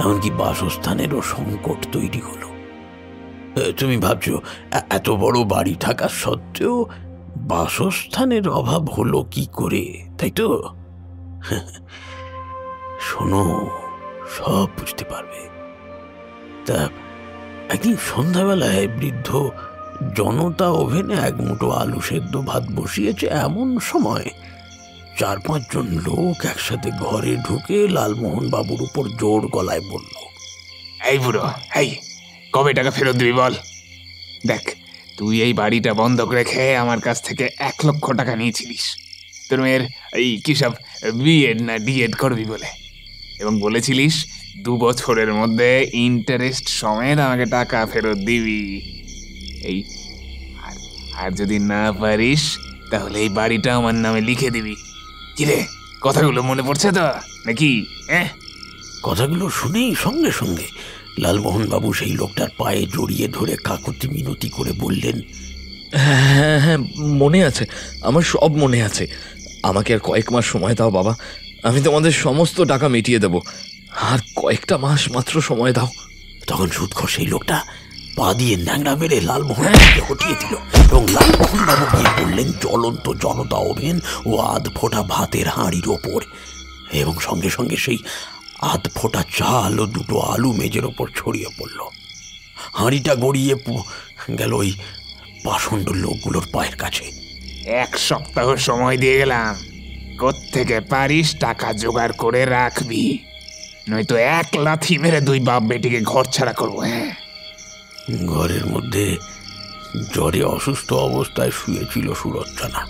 এমনকি বাসস্থানেরও সংকট তৈরি হলো। তুমি ভাবছো এত বড় বাড়ি থাকা সত্ত্বেও বাসস্থানের অভাব হলো কি করে, তাই তো? শোনো, সব বুঝতে পারবে। তা একদিন সন্ধ্যাবেলায় বৃদ্ধ জনতা ওভেনে এক মুঠো আলু সেদ্ধ ভাত বসিয়েছে, এমন সময় 4-5 জন লোক একসাথে ঘরে ঢুকে লালমোহন বাবুর উপর জোর গলায় বলল, এই বুড়ো, এই কবে টাকা ফেরত দিবি বল। দেখ, তুই এই বাড়িটা বন্ধক রেখে আমার কাছ থেকে 1 লক্ষ টাকা নিয়েছিলিস তোর মেয়ের এই কি সব বিএড না ডিএড করবি বলে, এবং বলেছিলিস 2 বছরের মধ্যে ইন্টারেস্ট সমেত আমাকে টাকা ফেরত দিবি। এই আর যদি না পারিস তাহলে এই বাড়িটা আমার নামে লিখে দিবি। কিরে, কথাগুলো মনে পড়ছে তো নাকি? হ্যাঁ, কথাগুলো শুনেই সঙ্গে সঙ্গে লালমোহন বাবু সেই লোকটার পায়ে জড়িয়ে ধরে কাকুতি মিনতি করে বললেন, হ্যাঁ হ্যাঁ, মনে আছে, আমার সব মনে আছে। আমাকে আর কয়েক মাস সময় দাও বাবা, আমি তোমাদের সমস্ত টাকা মিটিয়ে দেব। আর কয়েকটা মাস মাত্র সময় দাও। তখন সুদখোর সেই লোকটা পা দিয়ে ন্যাংরা মেরে লালমোহনকে হটিয়ে দিল এবং লালমোহন বাবু গিয়ে পড়লেন জ্বলন্ত জনতা ওভেন ও আধ ফোটা ভাতের হাঁড়ির ওপর, এবং সঙ্গে সঙ্গে সেই আধ ফোটা চাল ও 2টো আলু মেজের ওপর ছড়িয়ে পড়ল। হাঁড়িটা গড়িয়ে গেল ওই পাষণ্ড লোকগুলোর পায়ের কাছে। 1 সপ্তাহ সময় দিয়ে গেলাম, কোত্থেকে পারিস টাকা জোগাড় করে রাখবি, নয়তো 1 লাথি মেরে 2 বাপ বেটিকে ঘর ছাড়া করবো। হ্যাঁ, ঘরের মধ্যে জ্বরে অসুস্থ অবস্থায় শুয়েছিল সুরঞ্জনা।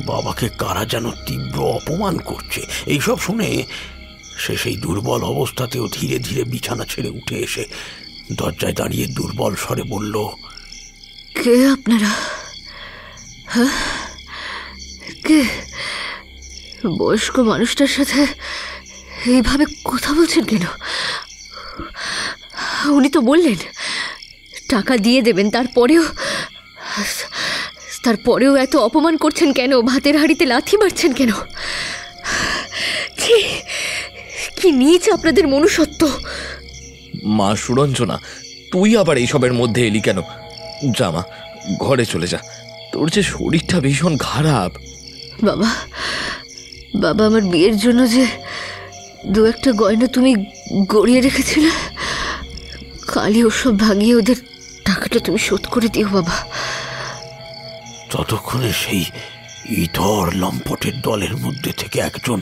বাবাকে কারা যেন তীব্র অপমান করছে, এইসব শুনে সে সেই দুর্বল অবস্থাতেও ধীরে ধীরে বিছানা ছেড়ে উঠে এসে দরজায় দাঁড়িয়ে দুর্বল স্বরে বলল, কে আপনারা? হ্যাঁ, কে? বয়স্ক মানুষটার সাথে এইভাবে কথা বলছেন কেন? উনি তো বললেন টাকা দিয়ে দেবেন, তারপরেও এত অপমান করছেন কেন? ভাতের হাঁড়িতে লাথি মারছেন কেন? কি নীচ আপনাদের মনুষ্যত্ব! মা সুরঞ্জনা, তুই আবার এইসবের মধ্যে এলি কেন? যা মা, ঘরে চলে যা, তোর যে শরীরটা ভীষণ খারাপ। বাবা, আমার বিয়ের জন্য যে 2-1টা গয়না তুমি গড়িয়ে রেখেছিলে, কালই ওসব ভাঙিয়ে ওদের টাকাটা তুমি শোধ করে দিও বাবা। ততক্ষণে সেই ইতর লম্পটের দলের মধ্যে থেকে একজন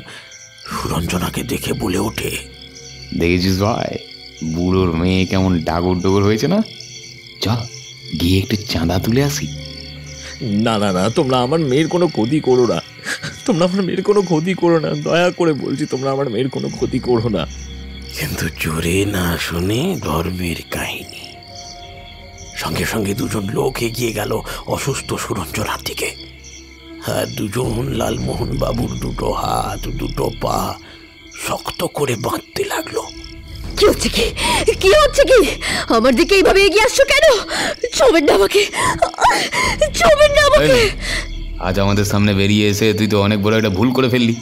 সুরঞ্জনাকে দেখে বলে ওঠে, দেখেছিস ভাই, বুড়োর মেয়ে কেমন ডাগর ডগর হয়েছে না? চল গিয়ে একটু চাঁদা তুলে আসি। না না না, তোমরা আমার মেয়ের কোনো ক্ষতি করো না, তোমরা আমার মেয়ের কোনো ক্ষতি করো না, দয়া করে বলছি, তোমরা আমার মেয়ের কোনো ক্ষতি করো না। কিন্তু জোরে না শুনে ধর্মের কাহিনী। সঙ্গে সঙ্গে 2 জন লোক এগিয়ে গেল অসুস্থ সুরঞ্জনার দিকে, আর 2 জন লালমোহন বাবুর 2টো হাত 2টো পা শক্ত করে বাঁধতে লাগলো। কি হচ্ছে কি হচ্ছে কি? আমার দিকে এইভাবে এগিয়ে আসছো কেন? ছবেন না আমাকে, ছবেন না আমাকে। আজ আমাদের সামনে বেরিয়ে এসে তুই তো অনেক বড় একটা ভুল করে ফেললি।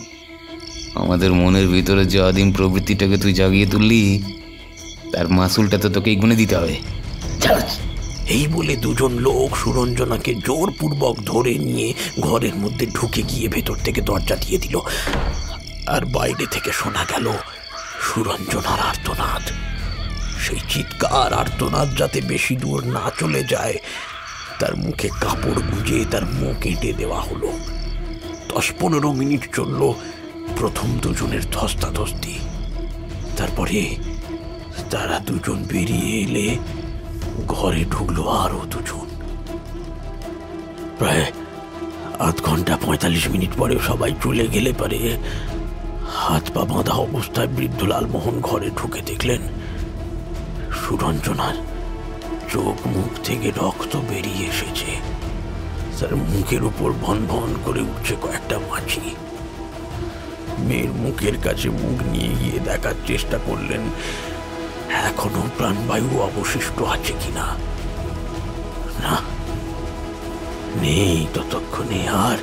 আমাদের মনের ভিতরে যে আদিম প্রবৃত্তিটাকে তুই জাগিয়ে তুললি, তার মাসুলটা তো তোকেই গুনে দিতে হবে। এই বলে 2 জন লোক সুরঞ্জনাকে জোরপূর্বক ধরে নিয়ে ঘরের মধ্যে ঢুকে গিয়ে ভেতর থেকে দরজা দিয়ে দিল, আর বাইরে থেকে শোনা গেল সুরঞ্জনার আর্তনাদ। সেই চিৎকার আর্তনাদ যাতে বেশি দূর না চলে যায়, তার মুখে কাপড় গুঁজে তার মুখ কেটে দেওয়া হলো। 10-15 মিনিট চলল প্রথম 2 জনের ধস্তাধস্তি। তারপরে তারা 2 জন বেরিয়ে এলে ঘরে ঢুকলো আরো 2 জন। প্রায় আধ ঘন্টা 45 মিনিট পরে সবাই চলে গেলে পারে হাত পা বাঁধা অবস্থায় বৃদ্ধ লালমোহন ঘরে ঢুকে দেখলেন সুরঞ্জনার চোখ মুখ থেকে রক্ত বেরিয়ে এসেছে, তার মুখের উপর ভন ভন করে উঠছে কয়েকটা মাছি। মেয়ের মুখের কাছে মুখ নিয়ে গিয়ে দেখার চেষ্টা করলেন এখনো প্রাণবায়ু অবশিষ্ট আছে কিনা। না, নেই, ততক্ষণে আর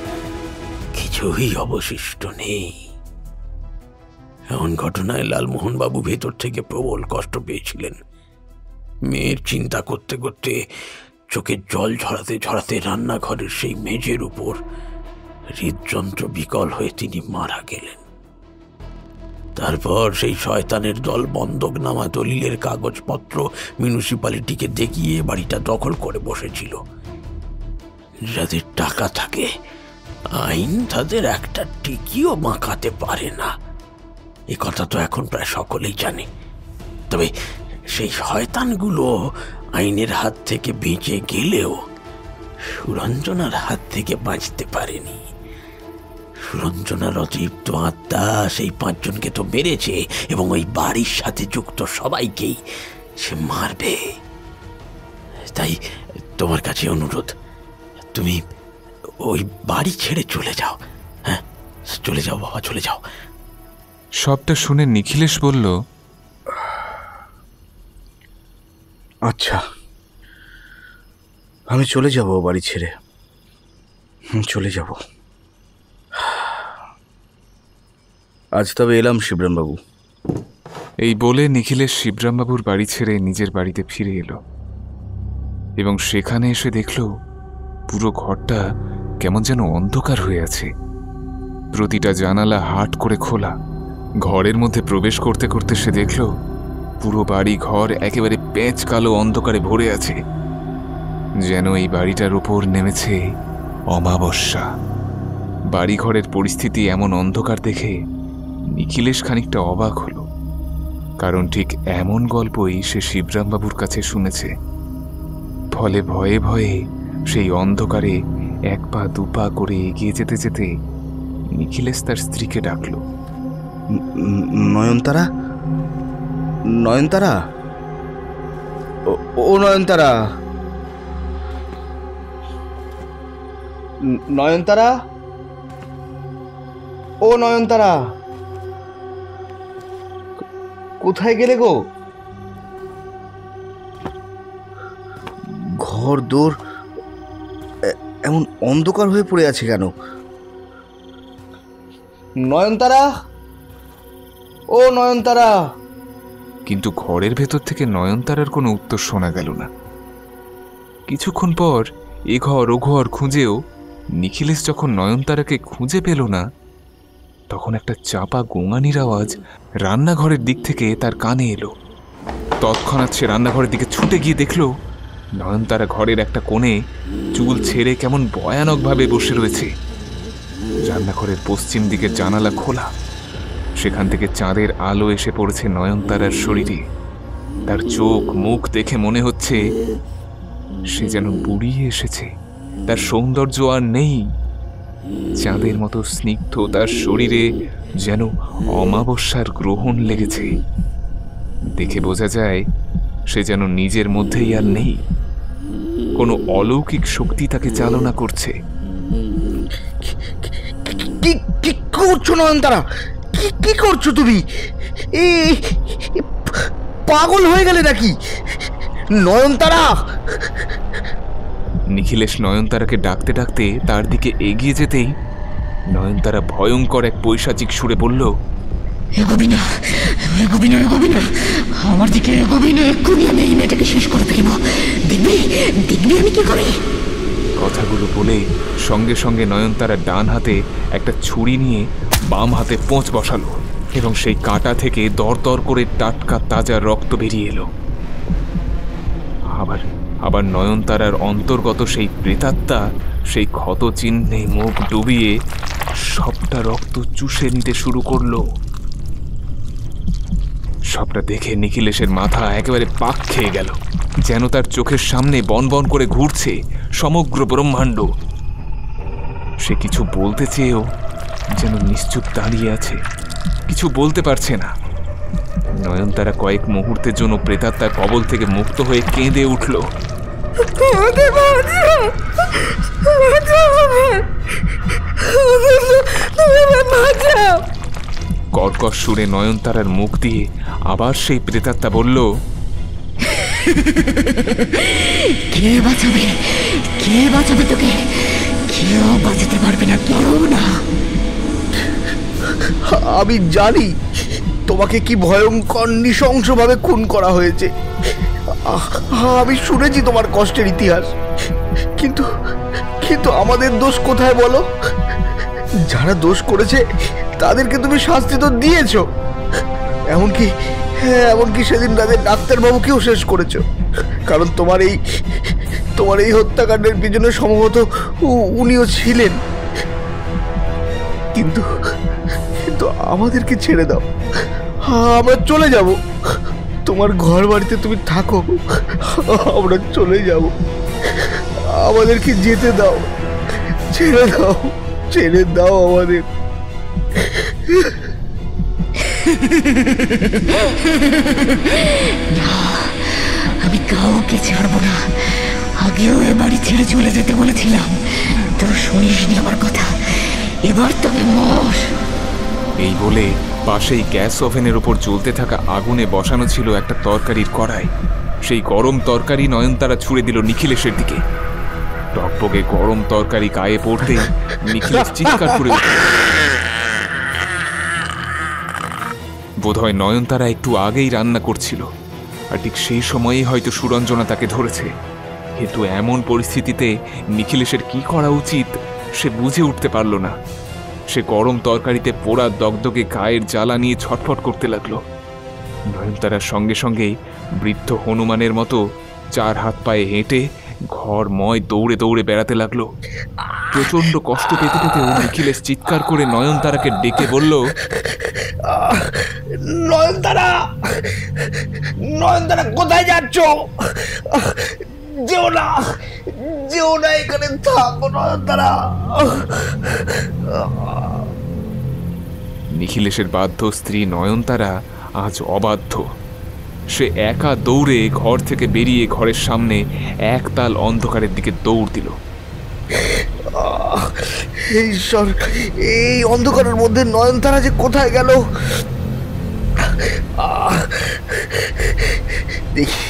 কিছুই অবশিষ্ট নেই। এমন ঘটনায় লালমোহন বাবু ভেতর থেকে প্রবল কষ্ট পেয়েছিলেন। মেয়ের চিন্তা করতে করতে চোখের জল ঝরাতে ঝরাতে রান্নাঘরের সেই মেঝের উপর হৃদযন্ত্র বিকল হয়ে তিনি মারা গেলেন। তারপর সেই শয়তানের দল বন্ধকনামা দলিলের কাগজপত্র মিউনিসিপ্যালিটিকে দেখিয়ে বাড়িটা দখল করে বসেছিল। যাদের টাকা থাকে আইন তাদের একটা টিকিও বাঁকাতে পারে না, এ কথা তো এখন প্রায় সকলেই জানে। তবে সেই শয়তানগুলো আইনের হাত থেকে বেঁচে গেলেও সুরঞ্জনার হাত থেকে বাঁচতে পারেনি। সুরঞ্জনার অতৃপ্ত আত্মা সেই 5 জনকে তো মেরেছে এবং ওই বাড়ির সাথে যুক্ত সবাইকেই সে মারবে। তাই তোমার কাছে অনুরোধ, তুমি ওই বাড়ি ছেড়ে চলে যাও। হ্যাঁ, চলে যাও বাবা, চলে যাও। সবটা শুনে নিখিলেশ বলল, আচ্ছা, আমি চলে যাব বাড়ি ছেড়ে, চলে যাব। আজ তবে এলাম শিবরামবাবু। এই বলে নিখিলেশ শিবরামবাবুর বাড়ি ছেড়ে নিজের বাড়িতে ফিরে এলো এবং সেখানে এসে দেখল পুরো ঘরটা কেমন যেন অন্ধকার হয়ে আছে। প্রতিটা জানালা হাট করে খোলা। ঘরের মধ্যে প্রবেশ করতে করতে সে দেখল পুরো বাড়ি ঘর একেবারে পেঁচ কালো অন্ধকারে ভরে আছে, যেন এই বাড়িটার উপর নেমেছে অমাবস্যা। বাড়িঘরের পরিস্থিতি এমন অন্ধকার দেখে নিখিলেশ খানিকটা অবাক হলো, কারণ ঠিক এমন গল্পই সে শিবরামবাবুর কাছে শুনেছে। ফলে ভয়ে ভয়ে সেই অন্ধকারে 1 পা 2 পা করে এগিয়ে যেতে যেতে নিখিলেশ তার স্ত্রীকে ডাকল, নয়নতারা, নয়নতারা, ও নয়নতারা, নয়নতারা, ও নয়নতারা, কোথায় গেলে গো? ঘর দোর এমন অন্ধকার হয়ে পড়ে আছে কেন? নয়নতারা, ও নয়নতারা। কিন্তু ঘরের ভেতর থেকে নয়নতারার কোনো উত্তর শোনা গেল না। কিছুক্ষণ পর এ ঘর ও ঘর খুঁজেও নিখিলেশ যখন নয়নতারাকে খুঁজে পেল না, তখন একটা চাপা গোঙানির আওয়াজ রান্নাঘরের দিক থেকে তার কানে এলো। তৎক্ষণাৎ সে রান্নাঘরের দিকে ছুটে গিয়ে দেখল নয়নতারা ঘরের একটা কোণে চুল ছেড়ে কেমন ভয়ানকভাবে বসে রয়েছে। রান্নাঘরের পশ্চিম দিকের জানালা খোলা, সেখান থেকে চাঁদের আলো এসে পড়েছে নয়নতারার শরীরে। তার চোখ মুখ দেখে মনে হচ্ছে সে যেন বুড়িয়ে এসেছে, তার সৌন্দর্য আর নেই। চাঁদের মতো স্নিগ্ধ তার শরীরে যেন অমাবস্যার গ্রহণ লেগেছে। দেখে বোঝা যায় সে যেন নিজের মধ্যেই আর নেই, কোনো অলৌকিক শক্তি তাকে চালনা করছে। কি করছো নয়নতারা? কি করছো তুমি? পাগল হয়ে গেলে নাকি নয়নতারা? নিখিলেশ নয়নতারাকে ডাকতে ডাকতে তার দিকে এগিয়ে যেতেই নয়নতারা ভয়ঙ্কর এক পৈশাচিক সুরে বলল, এগোবি না, এগোবি না, এগোবি না, আমার দিকে এগোবি না, এক্ষুনি আমি এই মেয়েটাকে শেষ করে ফেলব। দেখবি দেখবি আমি কি করি। কথাগুলো বলে সঙ্গে সঙ্গে নয়নতারা ডান হাতে একটা ছুরি নিয়ে বাম হাতে পোঁচ বসালো এবং সেই কাঁটা থেকে দরদর করে টাটকা তাজা রক্ত বেরিয়ে এলো। আবার নয়নতারার অন্তর্গত সেই প্রেতাত্মা সেই ক্ষত চিহ্নে মুখ ডুবিয়ে সবটা রক্ত চুষে নিতে শুরু করলো। সবটা দেখে নিখিলেশের মাথা একেবারে পাক খেয়ে গেল, যেন তার চোখের সামনে বনবন করে ঘুরছে সমগ্র ব্রহ্মাণ্ড। সে কিছু বলতে চেয়েও যেন নিশ্চুপ দাঁড়িয়ে আছে, কিছু বলতে পারছে না। নয়নতারা কয়েক মুহূর্তের জন্য প্রেতাত্মার কবল থেকে মুক্ত হয়ে কেঁদে উঠল। কর্কশ সুরে নয়নতারার মুখ দিয়ে আবার সেই প্রেতাত্মা বলল, কে বাঁচাবে, কে বাঁচাবে তোকে? কেউ বাঁচাতে পারবে না, কেউ না। আমি জানি তোমাকে কি ভয়ঙ্কর নৃশংসভাবে খুন করা হয়েছে। আমি শুনেছি তোমার কষ্টের ইতিহাস, কিন্তু কিন্তু আমাদের দোষ কোথায় বলো? যারা দোষ করেছে তাদেরকে তুমি শাস্তি তো দিয়েছো, এমনকি সেদিন রাতে ডাক্তারবাবুকেও শেষ করেছো, কারণ তোমার এই হত্যাকাণ্ডের পিছনে সম্ভবত উনিও ছিলেন। কিন্তু আমাদেরকে ছেড়ে দাও, আমরা চলে যাব। তোমার ঘর বাড়িতে তুমি থাকো, আমরা চলে যাব। আমাদেরকে যেতে দাও, ছেড়ে দাও আমাদের। আমি কাউকে ছাড়বো না। আগেও এ বাড়ি ছেড়ে চলে যেতে বলেছিলাম, তোর শুনিসনি আমার কথা। এবার তবে মর। এই বলে পাশেই গ্যাস ওভেনের ওপর জ্বলতে থাকা আগুনে বসানো ছিল একটা তরকারির কড়াই। সেই গরম তরকারি নয়নতারা ছুঁড়ে দিল নিখিলেশের দিকে। টকবগে গরম তরকারি গায়ে পড়তেই নিখিলেশ চিৎকার করে উঠল। বোধহয় নয়নতারা একটু আগেই রান্না করছিল, আর ঠিক সেই সময়েই হয়তো সুরঞ্জনা তাকে ধরেছে। কিন্তু এমন পরিস্থিতিতে নিখিলেশের কি করা উচিত সে বুঝে উঠতে পারল না। সে গরম তরকারিতে পোড়া দগদগে গায়ের জ্বালা নিয়ে ছটফট করতে লাগলো। নয়নতারার সঙ্গে সঙ্গেই বৃদ্ধ হনুমানের মতো 4 হাত পায়ে হেঁটে ঘরময় দৌড়ে দৌড়ে বেড়াতে লাগলো। প্রচন্ড কষ্ট পেতে পেতে নিখিলেশ চিৎকার করে নয়নতারাকে ডেকে বলল, নয়নতারা, কোথায় যাচ্ছ? যেও না, এখানে থাকো নয়নতারা। নিখিলেশের বাধ্য স্ত্রী নয়নতারা আজ অবাধ্য। সে একা দৌড়ে ঘর থেকে বেরিয়ে ঘরের সামনে একতাল অন্ধকারের দিকে দৌড় দিল। ঈশ্বর, এই অন্ধকারের মধ্যে নয়নতারা যে কোথায় গেল? দেখি,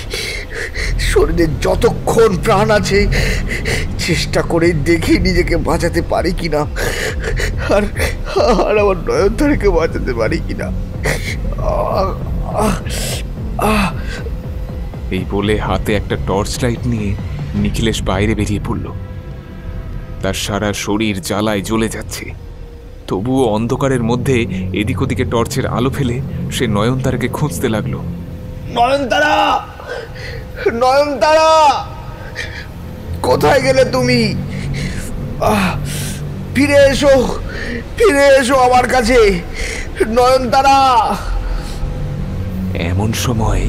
শরীরে যতক্ষণ প্রাণ আছে চেষ্টা করে দেখি নিজেকে বাঁচাতে পারি কিনা, আর আমার নয়নতারাকে বাঁচাতে পারি কিনা। এই বলে হাতে একটা টর্চ লাইট নিয়ে নিখিলেশ বাইরে বেরিয়ে পড়ল। তার সারা শরীর জ্বালায় জ্বলে যাচ্ছে, তবুও অন্ধকারের মধ্যে এদিক ওদিকে টর্চের আলো ফেলে সে নয়নতারাকে খুঁজতে লাগলো। নয়নতারা, কোথায় গেলে তুমি? ফিরে এসো আমার কাছে, নয়নতারা। এমন সময়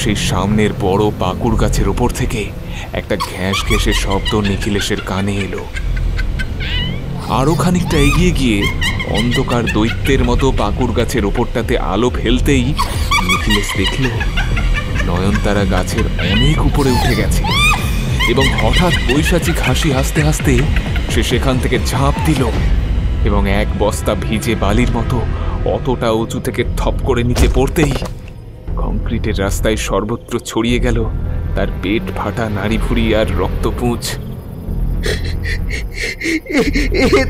সেই সামনের বড় পাকুড় গাছের ওপর থেকে একটা ঘ্যাঁস ঘেঁষে শব্দ নিখিলেশের কানে এলো। আরো খানিকটা এগিয়ে গিয়ে অন্ধকার দৈত্যের মতো পাকুড় গাছের ওপরটাতে আলো ফেলতেই নিখিলেশ দেখল নয়নতারা গাছের অনেক উপরে উঠে গেছে, এবং হঠাৎ পৈশাচিক হাসি হাসতে হাসতে সে সেখান থেকে ঝাঁপ দিল এবং এক বস্তা ভিজে বালির মতো অতটা উঁচু থেকে থপ করে নিচে পড়তেই কংক্রিটের রাস্তায় সর্বত্র ছড়িয়ে গেল তার পেট ফাটা নাড়িভুড়ি আর রক্তপুঁজ।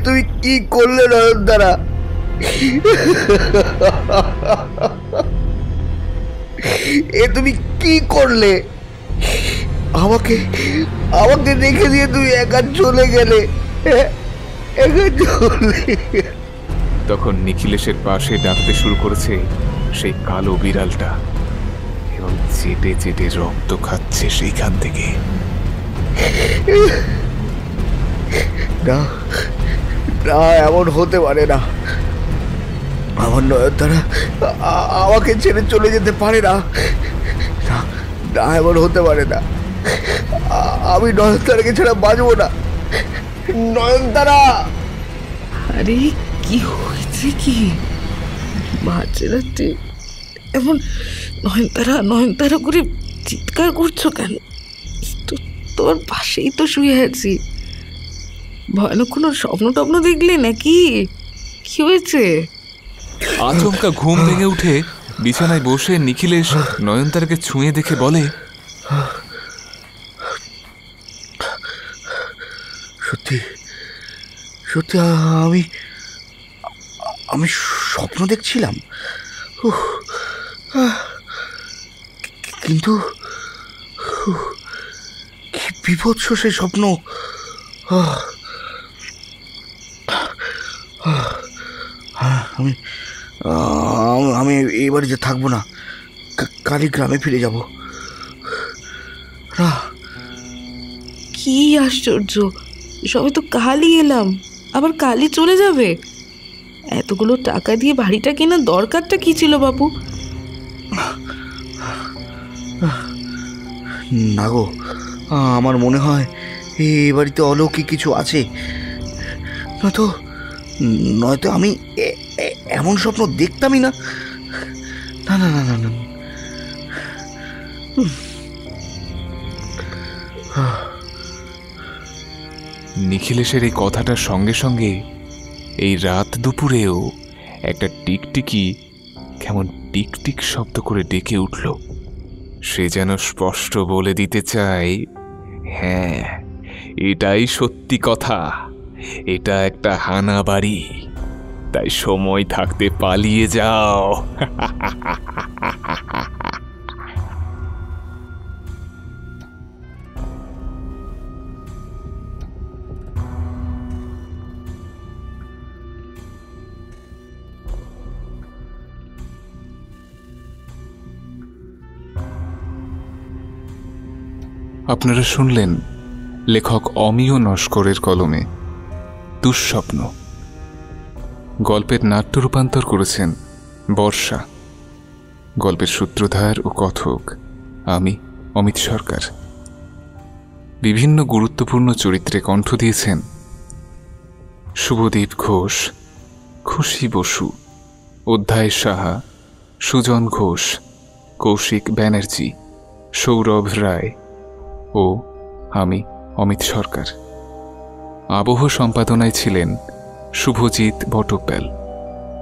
তুমি কি করলে নয়নতারা? তুমি কি করলে? আমাকে রেখে দিয়ে তুমি একা চলে গেলে। তখন নিখিলেশের পাশে ডাকতে শুরু করেছে সেই কালো বিড়ালটা, এবং চেটে চেটে রক্ত খাচ্ছে সেইখান থেকে। না, এমন হতে পারে না। আমার নয়নতারা আমাকে ছেড়ে চলে যেতে পারে না। এমন হতে পারে না। আমি নয়নতারাকে ছাড়া বাঁচবো না। নয়নতারা! আরে কি হয়েছে? কি মাঝরাতে এমন নয়নতারা করে চিৎকার করছো কেন? তোর পাশেই তো শুয়ে আছি। ভয়ানক কোনো স্বপ্ন দেখলে নাকি? কি হয়েছে? আচমকা ঘুম ভেঙে উঠে বিছানায় বসে নিখিলেশ নয়নতারাকে ছুঁয়ে দেখে বলে, সত্যি আমি স্বপ্ন দেখছিলাম, কিন্তু কি বিভৎস সেই স্বপ্ন। আমি এই বাড়িতে থাকবো না, কালই গ্রামে ফিরে যাব। কি আশ্চর্য, সবে তো কালই এলাম, আবার কালই চলে যাবে? এতগুলো টাকা দিয়ে বাড়িটা কেনার দরকারটা কি ছিল বাবু? না গো, আমার মনে হয় এই বাড়িতে অলৌকিক কিছু আছে, নয়তো আমি এমন স্বপ্ন দেখতামই না। না না না না না। নিখিলেশের এই কথাটার সঙ্গে সঙ্গে এই রাত দুপুরেও একটা টিকটিকি কেমন টিকটিক শব্দ করে ডেকে উঠল। সে যেন স্পষ্ট বলে দিতে চায়, হ্যাঁ, এটাই সত্যি কথা, এটা একটা হানা বাড়ি, তাই সময় থাকতে পালিয়ে যাও। আপনারা শুনলেন লেখক অমিয় নস্করের কলমে দুঃস্বপ্ন। গল্পের নাট্য রূপান্তর করেছেন বর্ষা। গল্পের সূত্রধার ও কথক আমি, অমিত সরকার। বিভিন্ন গুরুত্বপূর্ণ চরিত্রে কণ্ঠ দিয়েছেন শুভদীপ ঘোষ, খুশি বসু, অধ্যায় সাহা, সুজন ঘোষ, কৌশিক ব্যানার্জি, সৌরভ রায় ও আমি, অমিত সরকার। আবহ সম্পাদনায় ছিলেন শুভজিৎ বটব্যাল।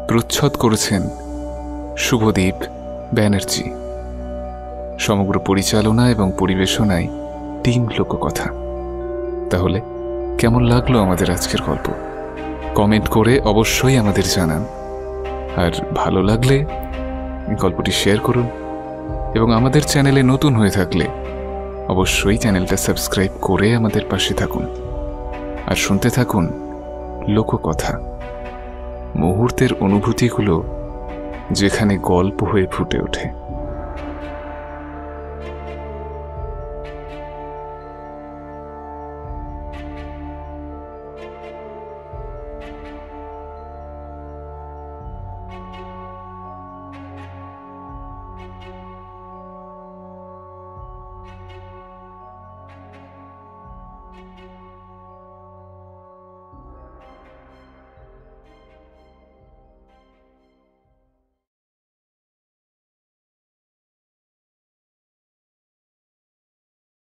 প্রচ্ছদ করেছেন শুভদীপ ব্যানার্জি। সমগ্র পরিচালনা এবং পরিবেশনায় টিম লোককথা। তাহলে কেমন লাগলো আমাদের আজকের গল্প? কমেন্ট করে অবশ্যই আমাদের জানান। আর ভালো লাগলে গল্পটি শেয়ার করুন, এবং আমাদের চ্যানেলে নতুন হয়ে থাকলে অবশ্যই চ্যানেলটা সাবস্ক্রাইব করে আমাদের পাশে থাকুন। আর শুনতে থাকুন লোককথা, মুহূর্তের অনুভূতিগুলো যেখানে গল্প হয়ে ফুটে ওঠে।